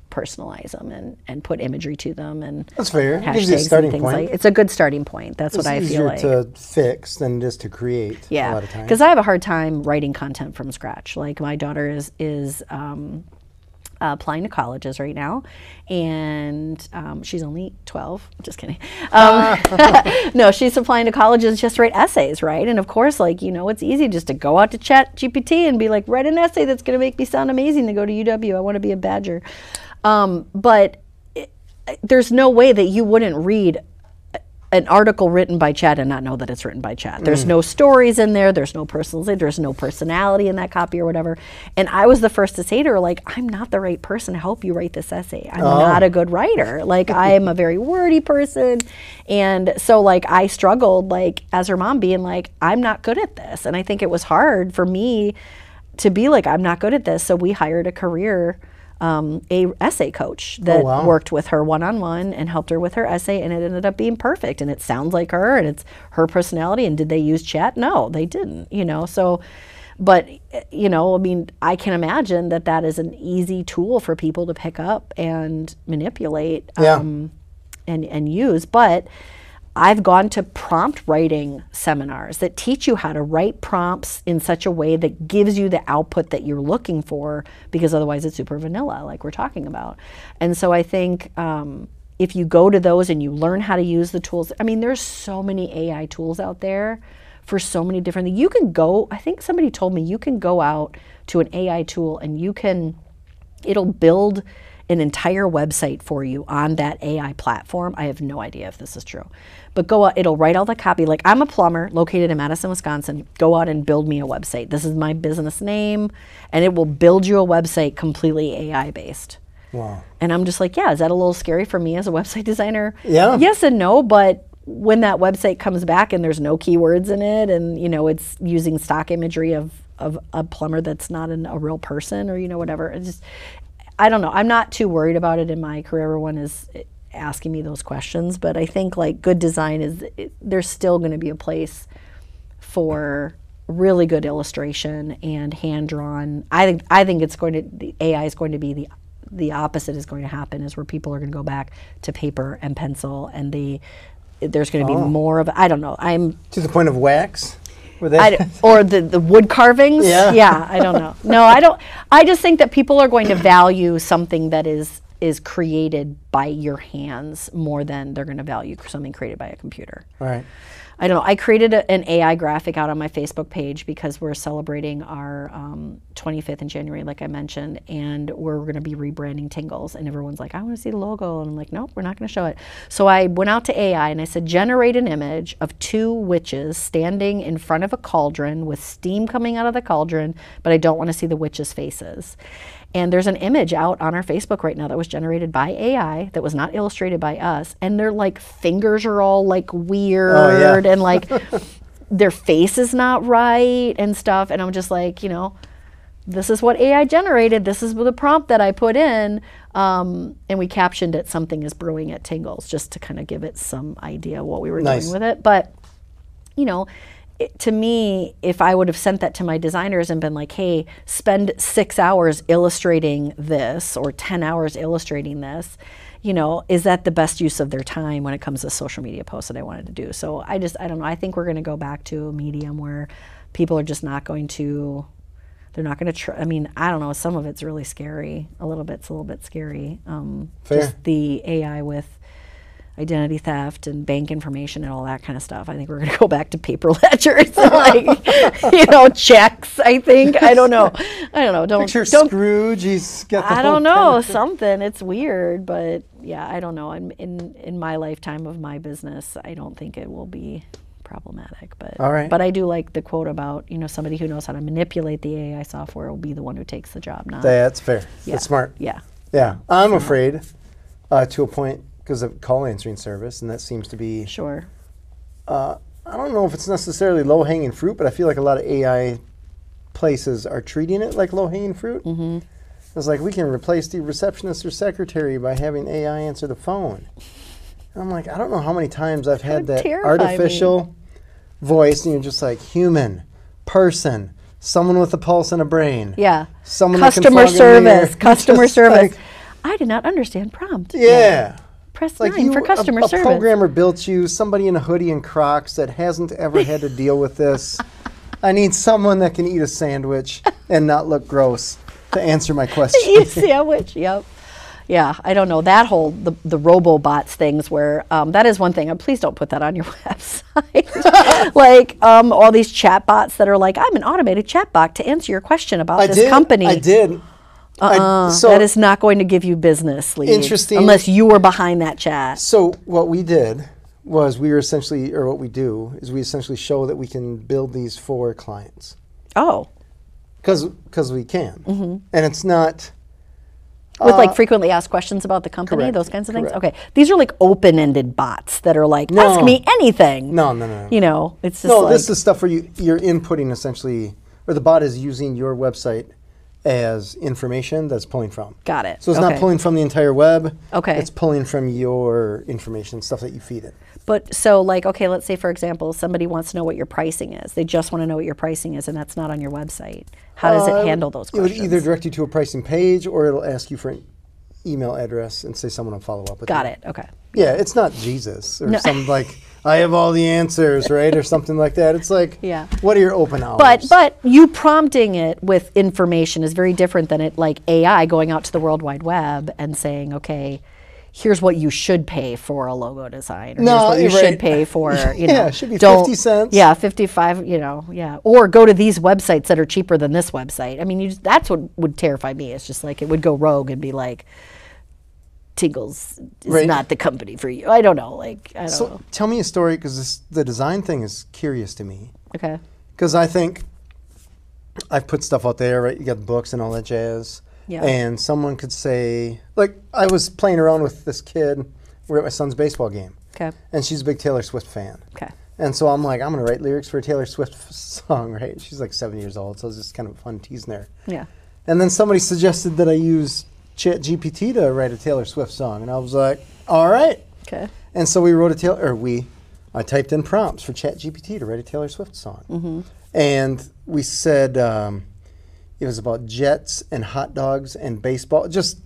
personalize them and put imagery to them, and that's fair. It gives you a starting point. It's a good starting point. That's what I feel like. It's easier to fix than it is to create. Yeah, a lot of times. Because I have a hard time writing content from scratch. My daughter is applying to colleges right now, and she's only 12. Just kidding. No, she's applying to colleges just to write essays, right? And of course, it's easy just to go out to ChatGPT and be write an essay that's going to make me sound amazing to go to UW. I want to be a Badger. But there's no way that you wouldn't read an article written by chat and not know that it's written by chat. There's no stories in there. There's no there's no personality in that copy or whatever. And I was the first to say to her, like, I'm not the right person to help you write this essay. I'm not a good writer. Like, I am a very wordy person. And so, like, I struggled, like, as her mom being like, I'm not good at this. And I think it was hard for me to be like, I'm not good at this. So we hired a career a essay coach that worked with her one-on-one and helped her with her essay, and it ended up being perfect, and it sounds like her, and it's her personality. And did they use chat? No, they didn't, you know. So, but, you know, I mean, I can imagine that that is an easy tool for people to pick up and manipulate and use. But I've gone to prompt writing seminars that teach you how to write prompts in such a way that gives you the output that you're looking for, because otherwise it's super vanilla, like we're talking about. And so I think if you go to those and you learn how to use the tools, I mean, there's so many AI tools out there for so many different things. You can go, I think somebody told me, you can go out to an AI tool and it'll build an entire website for you on that AI platform. I have no idea if this is true, but go out, it'll write all the copy. Like, I'm a plumber located in Madison, Wisconsin. Go out and build me a website. This is my business name, and it will build you a website completely AI based. Wow. And I'm just like, yeah, is that a little scary for me as a website designer? Yeah. Yes and no, but when that website comes back and there's no keywords in it, and, you know, it's using stock imagery of a plumber that's not a real person, or, you know, whatever. It's just, I don't know. I'm not too worried about it in my career. Everyone is asking me those questions, but I think, like, good design there's still going to be a place for really good illustration and hand drawn. I think the AI is going to be the opposite is going to happen, is where people are going to go back to paper and pencil, and there's going to be more of, I don't know. I'm to the point of wax. or the wood carvings. Yeah, I don't know. No, I don't. I just think that people are going to value something that is created by your hands more than they're going to value something created by a computer. All right. I don't know. I created an AI graphic out on my Facebook page because we're celebrating our 25th in January, like I mentioned, and we're going to be rebranding Tingalls. And everyone's like, I want to see the logo. And I'm like, nope, we're not going to show it. So I went out to AI and I said, generate an image of two witches standing in front of a cauldron with steam coming out of the cauldron, but I don't want to see the witches' faces. And there's an image out on our Facebook right now that was generated by AI that was not illustrated by us. And their, like, fingers are all, like, weird and, like, their face is not right and stuff. And I'm just like, you know, this is what AI generated. This is the prompt that I put in. And we captioned it, "Something is brewing at Tingalls," just to kind of give it some idea what we were doing with it. But, you know, to me, if I would have sent that to my designers and been like, hey, spend 6 hours illustrating this or 10 hours illustrating this, you know, is that the best use of their time when it comes to social media posts that I wanted to do? So I don't know. I think we're going to go back to a medium where people are just not going to, they're not going to try. I mean, I don't know. Some of it's really scary. It's a little bit scary. Just the AI with identity theft and bank information and all that kind of stuff. I think we're going to go back to paper ledgers and, like, you know, checks. I think. I don't know. Don't Scrooge. He's got the I don't know. Something. It's weird, but yeah, I don't know. In my lifetime of my business, I don't think it will be problematic. But all right. But I do like the quote about, you know, somebody who knows how to manipulate the AI software will be the one who takes the job. Not that's fair. That's smart. Yeah. Yeah. I'm afraid to a point, because of call answering service, and that seems to be I don't know if it's necessarily low-hanging fruit, but I feel like a lot of AI places are treating it like low-hanging fruit. Mm-hmm. It's like, we can replace the receptionist or secretary by having AI answer the phone. And I'm like, I don't know how many times I've had that artificial voice, and you're just like, human, person, someone with a pulse and a brain. Yeah. Someone customer service. Customer service. Like, I did not understand prompt. Yeah. Press 9 for customer service. A programmer built you, somebody in a hoodie and Crocs that hasn't ever had to deal with this. I need someone that can eat a sandwich and not look gross to answer my question. Eat a sandwich, yep. Yeah, I don't know. That whole, the robobots things where, that is one thing. Please don't put that on your website. Like, all these chat bots that are like, I'm an automated chat bot to answer your question about this company. I did. So that is not going to give you business leads. Interesting. Unless you were behind that chat. So what we did was we were essentially, or what we do is we essentially show that we can build these for clients. Oh. Because we can. And it's not... With like frequently asked questions about the company, correct, those kinds of things? correct. Okay. These are like open-ended bots that are like, ask me anything. No. You know, it's just No, like... this is stuff where you're inputting essentially, or the bot is using your website as information that's pulling from. Got it. So it's not pulling from the entire web. Okay. It's pulling from your information, stuff that you feed it. But so like, okay, let's say for example, somebody wants to know what your pricing is. They just want to know what your pricing is and that's not on your website. How does it handle those questions? It would either direct you to a pricing page or it'll ask you for an email address and say someone will follow up with you. Got it, okay. Yeah, it's not Jesus or something like, I have all the answers, right? Or something like that. It's like, what are your open hours? But you prompting it with information is very different than it like AI going out to the World Wide Web and saying, okay, here's what you should pay for a logo design. Or here's what you should pay for, you know. It should be 50 cents. Yeah, 55, you know, Or go to these websites that are cheaper than this website. I mean, that's what would terrify me. It's just like, it would go rogue and be like, Tingalls is not the company for you. I don't know, like, I don't know. So tell me a story, because the design thing is curious to me. Okay. Because I think I've put stuff out there, right? You got the books and all that jazz. Yeah. And someone could say, like, I was playing around with this kid. We're at my son's baseball game. Okay. And she's a big Taylor Swift fan. Okay. And so I'm like, I'm going to write lyrics for a Taylor Swift song, right? She's like 7 years old, so it's just kind of fun teasing her. Yeah. And then somebody suggested that I use ChatGPT to write a Taylor Swift song. And I was like, all right. Okay. And so we wrote I typed in prompts for ChatGPT to write a Taylor Swift song. And we said it was about jets and hot dogs and baseball, just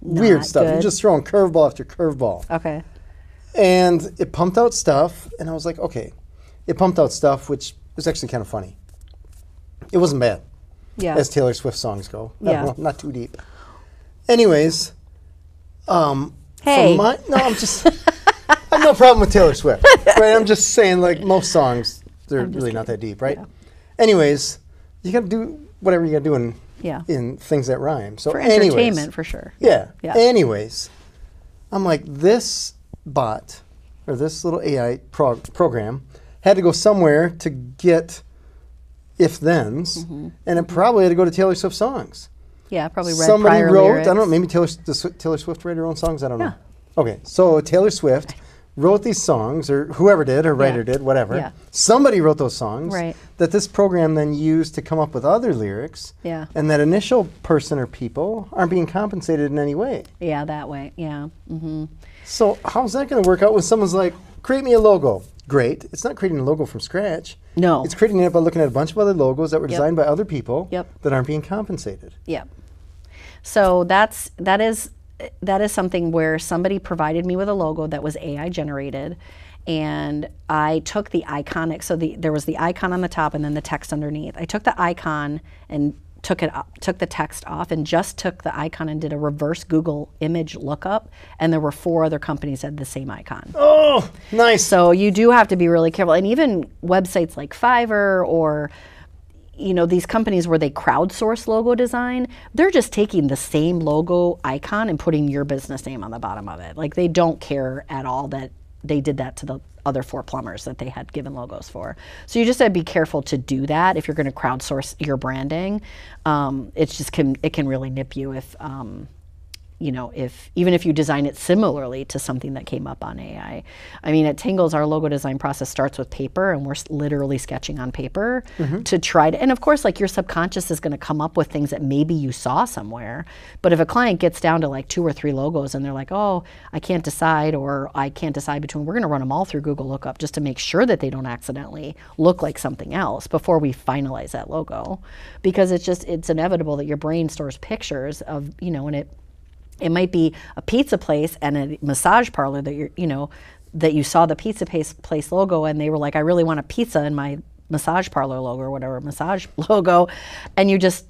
weird stuff. You're just throwing curveball after curveball. Okay. And it pumped out stuff, and I was like, okay. It pumped out stuff, which was actually kind of funny. It wasn't bad, as Taylor Swift songs go. Not too deep. Anyways, hey. I'm just, I have no problem with Taylor Swift, right? I'm just saying, like, most songs, they're really not that deep, right? Yeah. Anyways, you got to do whatever you got to do in things that rhyme. So for entertainment, for sure. Yeah. Anyways, I'm like, this bot, or this little AI program, had to go somewhere to get if-thens, and it probably had to go to Taylor Swift songs. Yeah, probably read Somebody prior wrote, lyrics. I don't know, maybe Taylor Swift write her own songs? I don't know. Okay, so Taylor Swift wrote these songs, or whoever did, her writer did, whatever. Yeah. Somebody wrote those songs that this program then used to come up with other lyrics. Yeah. And that initial person or people aren't being compensated in any way. Yeah, that way, yeah. So how's that going to work out when someone's like, create me a logo? Great. It's not creating a logo from scratch. No. It's creating it by looking at a bunch of other logos that were designed by other people that aren't being compensated. Yep. So that is something where somebody provided me with a logo that was AI generated, and I took the iconic. So there was the icon on the top and then the text underneath. I took the icon and took the text off, and just took the icon and did a reverse Google image lookup, and there were 4 other companies that had the same icon. Oh, nice. So you do have to be really careful, and even websites like Fiverr or these companies where they crowdsource logo design, they're just taking the same logo icon and putting your business name on the bottom of it. Like, they don't care at all that they did that to the other 4 plumbers that they had given logos for. So you just have to be careful to do that if you're going to crowdsource your branding. It can really nip you if even if you design it similarly to something that came up on AI. I mean, at Tingalls, our logo design process starts with paper, and we're literally sketching on paper to try to, and of course, like, your subconscious is going to come up with things that maybe you saw somewhere. But if a client gets down to like 2 or 3 logos and they're like, oh, I can't decide, or I can't decide between, we're going to run them all through Google Lookup just to make sure that they don't accidentally look like something else before we finalize that logo. Because it's inevitable that your brain stores pictures of, and it might be a pizza place and a massage parlor that that you saw the pizza place logo, and they were like, I really want a pizza in my massage parlor logo, or whatever, massage logo, and you just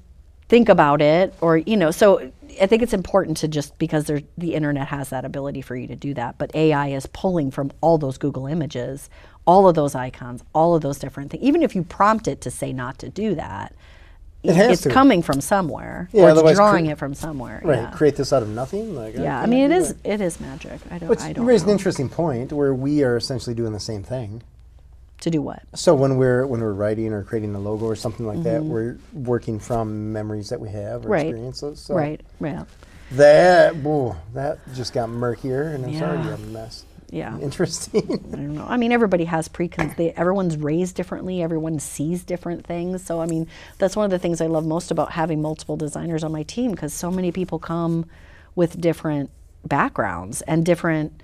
think about it, or so I think it's important to just, because the internet has that ability for you to do that, but AI is pulling from all those Google images, all of those icons, all of those different things. Even if you prompt it to say not to do that, it's coming from somewhere. Yeah, or it's drawing it from somewhere. Right. Yeah. Create this out of nothing. Like, yeah. I mean, it is magic. I don't you raised an interesting point where we are essentially doing the same thing. To do what? So when we're writing or creating a logo or something like that, we're working from memories that we have or experiences. So right. Yeah. That just got murkier, and it's already a mess. Yeah. Interesting. I don't know. I mean, everybody has everyone's raised differently. Everyone sees different things. So, I mean, that's one of the things I love most about having multiple designers on my team, because so many people come with different backgrounds and different,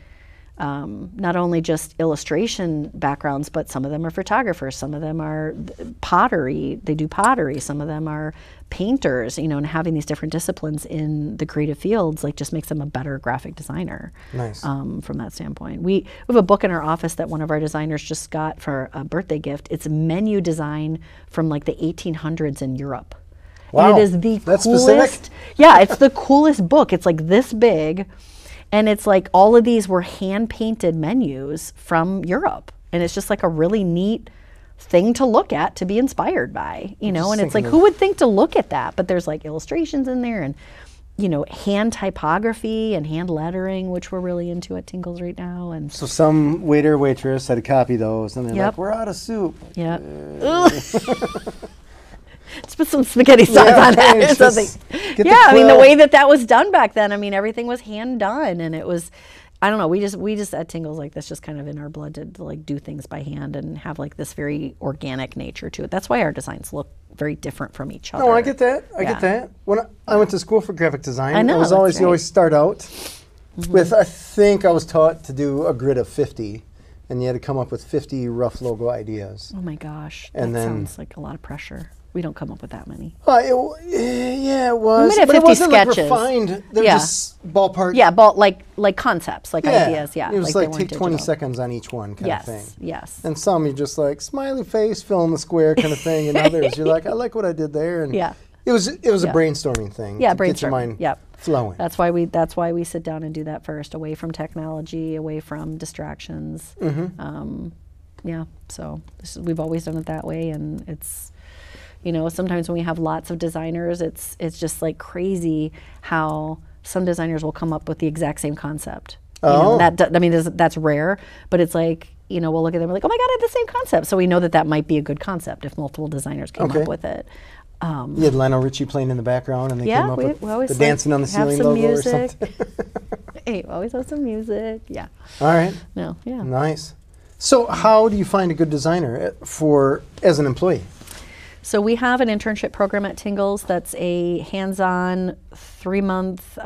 not only just illustration backgrounds, but some of them are photographers, some of them are pottery, they do pottery, some of them are painters, you know, and having these different disciplines in the creative fields like just makes them a better graphic designer. Nice. From that standpoint. We have a book in our office that one of our designers just got for a birthday gift. It's menu design from like the 1800s in Europe. Wow. And it is the That's coolest. specific? Yeah, it's the coolest book. It's like this big. And it's like all of these were hand-painted menus from Europe. And it's just like a really neat thing to look at, to be inspired by, you know. And it's like, who would think to look at that? But there's like illustrations in there and, you know, hand typography and hand lettering, which we're really into at Tingalls right now. And so some waiter or waitress had to copy those, and they're like, we're out of soup. Yeah. Just put some spaghetti sauce on that or something. Yeah, I mean, the way that was done back then, I mean, everything was hand done, and it was, I don't know, we just at Tingalls, like, that's just kind of in our blood to like do things by hand and have like this very organic nature to it. That's why our designs look very different from each other. Oh, I get that. I get that. When I went to school for graphic design, you always start out with, I think I was taught to do a grid of 50, and you had to come up with 50 rough logo ideas. Oh my gosh, and that sounds like a lot of pressure. We don't come up with that many. Yeah, it was. We might have but 50 it wasn't sketches. Like refined. They're just ballpark. Yeah, like concepts, like ideas. Yeah, it was like take 20 seconds on each one kind of thing. Yes. And some you're just like smiley face, fill in the square kind of thing, and others you're like, I like what I did there. And it was a brainstorming thing. Yeah, to get your mind flowing. That's why we sit down and do that first, away from technology, away from distractions. So we've always done it that way, and it's. You know, sometimes when we have lots of designers, it's just like crazy how some designers will come up with the exact same concept. You know, that's rare, but it's like, you know, we'll look at them and we're like, oh my God, I have the same concept. So we know that might be a good concept if multiple designers came up with it. You had Lionel Richie playing in the background, and they came up with the dancing on the ceiling logo or something. Hey, we always have some music. Yeah. All right. No. Yeah. Nice. So how do you find a good designer as an employee? So we have an internship program at Tingalls that's a hands-on 3-month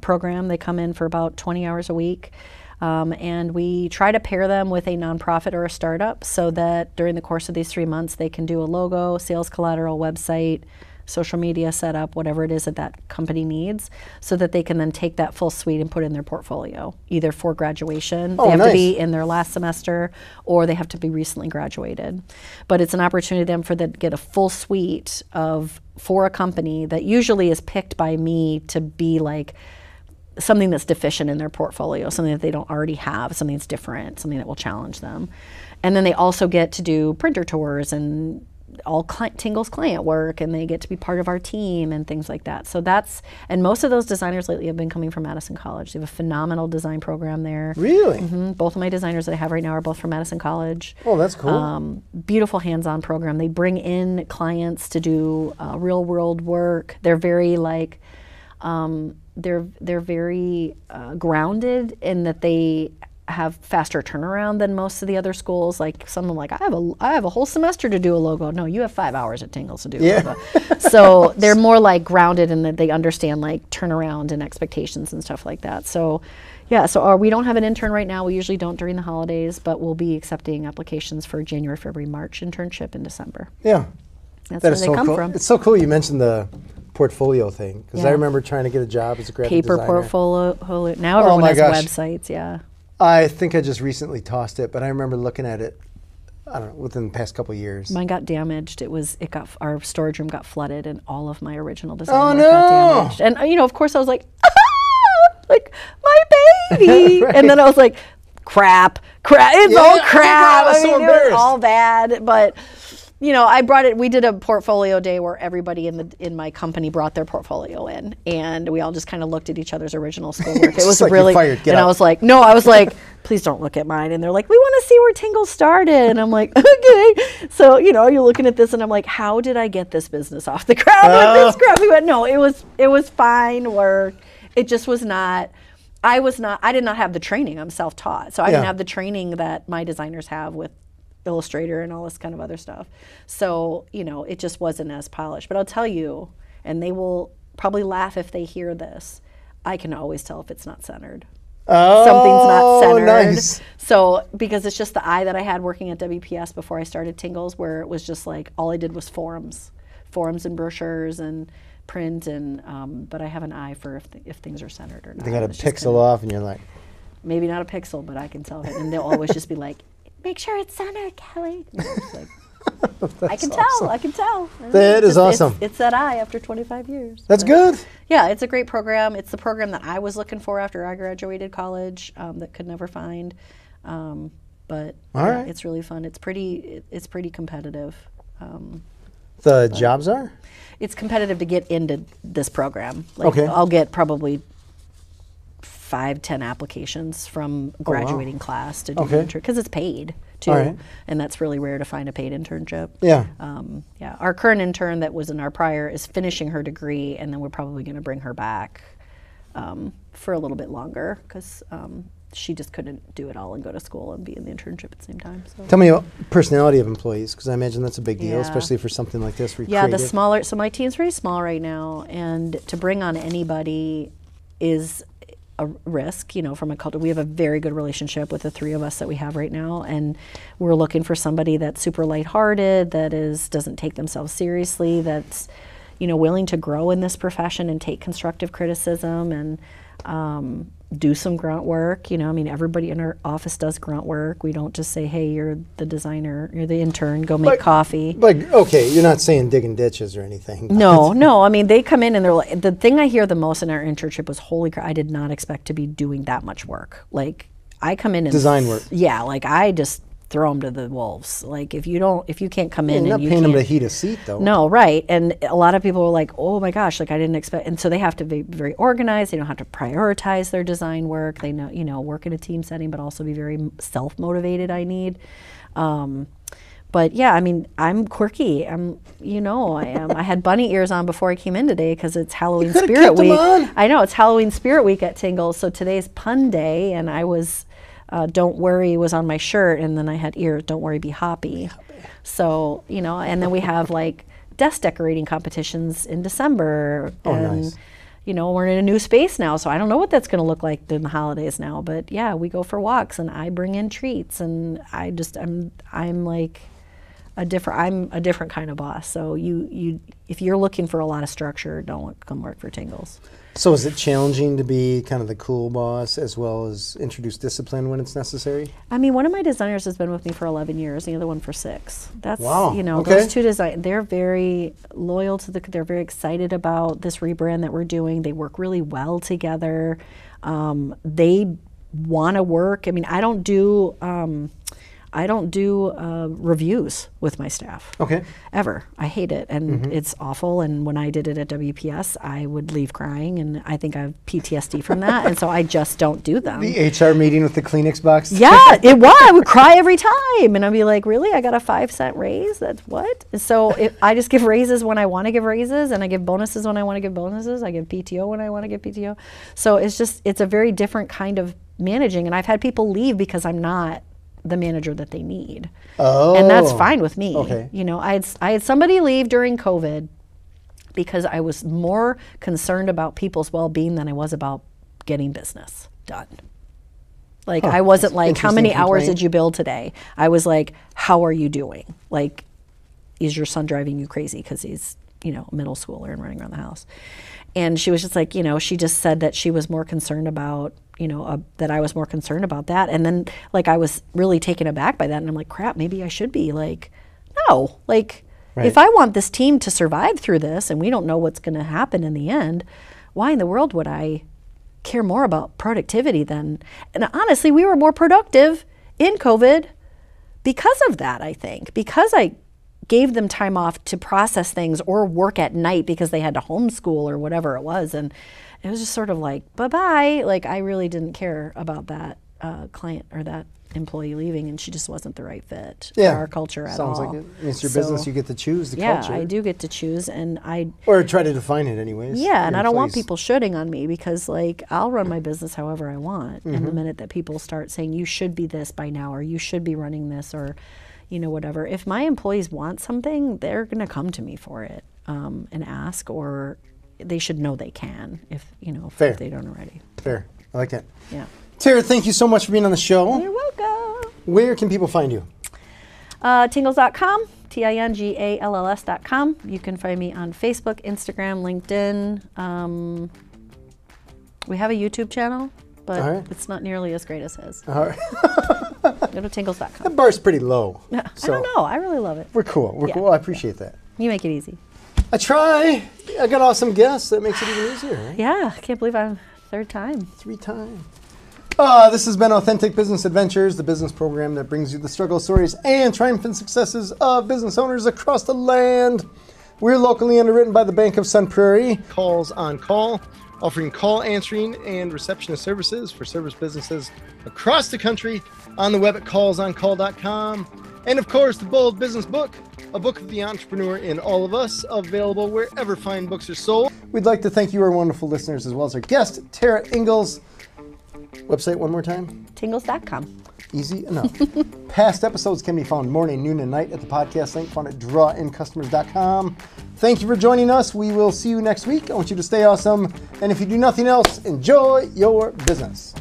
program. They come in for about 20 hours a week. And we try to pair them with a nonprofit or a startup so that during the course of these 3 months they can do a logo, sales collateral, website, social media setup, whatever it is that company needs, so that they can then take that full suite and put it in their portfolio, either for graduation, they have to be in their last semester, or they have to be recently graduated. But it's an opportunity then for them to get a full suite for a company that usually is picked by me to be like something that's deficient in their portfolio, something that they don't already have, something that's different, something that will challenge them. And then they also get to do printer tours and all Tingalls client work, and they get to be part of our team and things like that. So and most of those designers lately have been coming from Madison College. They have a phenomenal design program there. Really? Both of my designers that I have right now are both from Madison College. Oh, that's cool. Beautiful hands-on program. They bring in clients to do real world work. They're very like, they're very grounded in that they have faster turnaround than most of the other schools. Like someone like, I have a whole semester to do a logo. No, you have 5 hours at Tingalls to do a logo. So they're more like grounded in that they understand like turnaround and expectations and stuff like that. So yeah, so we don't have an intern right now. We usually don't during the holidays, but we'll be accepting applications for January, February, March internship in December. Yeah. That's where they come cool. from. It's so cool you mentioned the portfolio thing, because I remember trying to get a job as a graphic designer. Paper portfolio. Now everyone has websites, yeah. I think I just recently tossed it, but I remember looking at it, I don't know, within the past couple of years. Mine got damaged. Our storage room got flooded, and all of my original design work got damaged. And you know, of course, I was like, like my baby. Right. And then I was like, crap. It's all crap. I was so embarrassed. It was all bad, but. you know, I brought it, we did a portfolio day where everybody in my company brought their portfolio in, and we all just kind of looked at each other's original schoolwork. It was like really, you're fired. Get and out. I was like, no, I was like, please don't look at mine. And they're like, we want to see where Tingle started. And I'm like, okay. So, you know, you're looking at this and I'm like, how did I get this business off the ground with this crap? We went, no, it was fine work. It just was not, I did not have the training. I'm self-taught. So I didn't have the training that my designers have with Illustrator and all this kind of other stuff. So, you know, it just wasn't as polished. But I'll tell you, and they will probably laugh if they hear this, I can always tell if it's not centered. Oh, Something's not centered. Nice. So, because it's just the eye that I had working at WPS before I started Tingalls, where it was just like, all I did was forums and brochures and print, and but I have an eye for if things are centered or not. They got a pixel off and you're like, maybe not a pixel, but I can tell it. And they'll always just be like, make sure it's centered, Kelly. And I'm just like, I can tell. I can tell. That is awesome. It's that eye after 25 years. That's good. Yeah, it's a great program. It's the program that I was looking for after I graduated college that could never find. But yeah, it's really fun. It's pretty competitive. The jobs are? It's competitive to get into this program. Like, I'll get probably 5-10 applications from graduating class to do the intern, because it's paid too, and that's really rare to find a paid internship. Yeah. Yeah. Our current intern that was in our prior is finishing her degree, and then we're probably going to bring her back for a little bit longer, because she just couldn't do it all and go to school and be in the internship at the same time. So. Tell me about personality of employees, because I imagine that's a big deal, especially for something like this. Yeah, the smaller. So my team's very small right now, and to bring on anybody is a risk, you know, from a culture. We have a very good relationship with the three of us that we have right now, and we're looking for somebody that's super lighthearted, that doesn't take themselves seriously, that's, you know, willing to grow in this profession and take constructive criticism and do some grunt work. You know, I mean, everybody in our office does grunt work. We don't just say, hey, you're the designer, you're the intern, go make coffee. Like, okay, you're not saying digging ditches or anything. No. I mean, they come in and they're like, the thing I hear the most in our internship was, holy crap, I did not expect to be doing that much work. Like, I come in and design work. Yeah, like I just throw them to the wolves. Like, if you can't come in, you're and not paying them to heat a seat, though. No, right. And a lot of people are like, oh my gosh, like I didn't expect. And so they have to be very organized. They don't have to prioritize their design work. They know, you know, work in a team setting, but also be very self-motivated. I need. But yeah, I mean, I'm quirky. You know, I am. I had bunny ears on before I came in today because it's Halloween Spirit Week. I know, it's Halloween Spirit Week at Tingalls. So today's pun day, and I was. Don't worry was on my shirt, and then I had ears, don't worry, be hoppy. So, you know, and then we have like desk decorating competitions in December. And, nice. You know, we're in a new space now, so I don't know what that's going to look like during the holidays now. But yeah, we go for walks, and I bring in treats, and I'm like I'm a different kind of boss. So if you're looking for a lot of structure, don't come work for Tingalls. So is it challenging to be kind of the cool boss as well as introduce discipline when it's necessary? I mean, one of my designers has been with me for 11 years, the other one for 6. That's, wow. You know, those two they're very loyal to they're very excited about this rebrand that we're doing. They work really well together. They want to work. I mean, I don't do reviews with my staff. Ever. I hate it, and it's awful. And when I did it at WPS, I would leave crying, and I think I have PTSD from that, and so I just don't do them. The HR meeting with the Kleenex box? Yeah, it was. I would cry every time, and I'd be like, really? I got a 5-cent raise? That's what? So I just give raises when I want to give raises, and I give bonuses when I want to give bonuses. I give PTO when I want to give PTO. So it's a very different kind of managing, and I've had people leave because I'm not the manager that they need. And that's fine with me. You know, I had somebody leave during COVID because I was more concerned about people's well-being than I was about getting business done. Like, I wasn't like, how many hours did you build today? I was like, how are you doing? Like, is your son driving you crazy because he's, you know, a middle schooler and running around the house? And she was just like, you know, she just said that she was more concerned about, you know, that I was more concerned about that. And then, like, I was really taken aback by that. And I'm like, crap, maybe I should be. Like, no. Like, if I want this team to survive through this and we don't know what's going to happen in the end, why in the world would I care more about productivity than... And honestly, we were more productive in COVID because of that, I think. Because I gave them time off to process things or work at night because they had to homeschool or whatever it was. And it was just sort of like, bye-bye. Like, I really didn't care about that client or that employee leaving, and she just wasn't the right fit for our culture at all. Sounds like it. It's your business. You get to choose the culture. Yeah, I do get to choose, and or try to define it anyways. Yeah, and I don't want people shooting on me because, like, I'll run my business however I want. And the minute that people start saying, you should be this by now, or you should be running this, or, you know, whatever. If my employees want something, they're going to come to me for it and ask, or they should know they can if, you know, if they don't already. Fair. I like that. Yeah. Tara, thank you so much for being on the show. You're welcome. Where can people find you? Tingalls.com, Tingalls.com. You can find me on Facebook, Instagram, LinkedIn. We have a YouTube channel, but it's not nearly as great as his. All right. Go to Tingalls.com. The bar's pretty low. So I don't know. I really love it. We're cool. We're cool. I appreciate that. You make it easy. I try. I got awesome guests. That makes it even easier, right? Yeah. I can't believe I'm third time. 3 times. This has been Authentic Business Adventures, the business program that brings you the struggle stories and triumphant successes of business owners across the land. We're locally underwritten by the Bank of Sun Prairie. Calls on Call, offering call answering and receptionist services for service businesses across the country, on the web at callsoncall.com. And of course, the Bold Business Book, a book of the entrepreneur in all of us, available wherever fine books are sold. We'd like to thank you, our wonderful listeners, as well as our guest, Tara Ingalls. Website one more time? Tingalls.com. Easy enough. Past episodes can be found morning, noon, and night at the podcast link found at drawincustomers.com. Thank you for joining us. We will see you next week. I want you to stay awesome. And if you do nothing else, enjoy your business.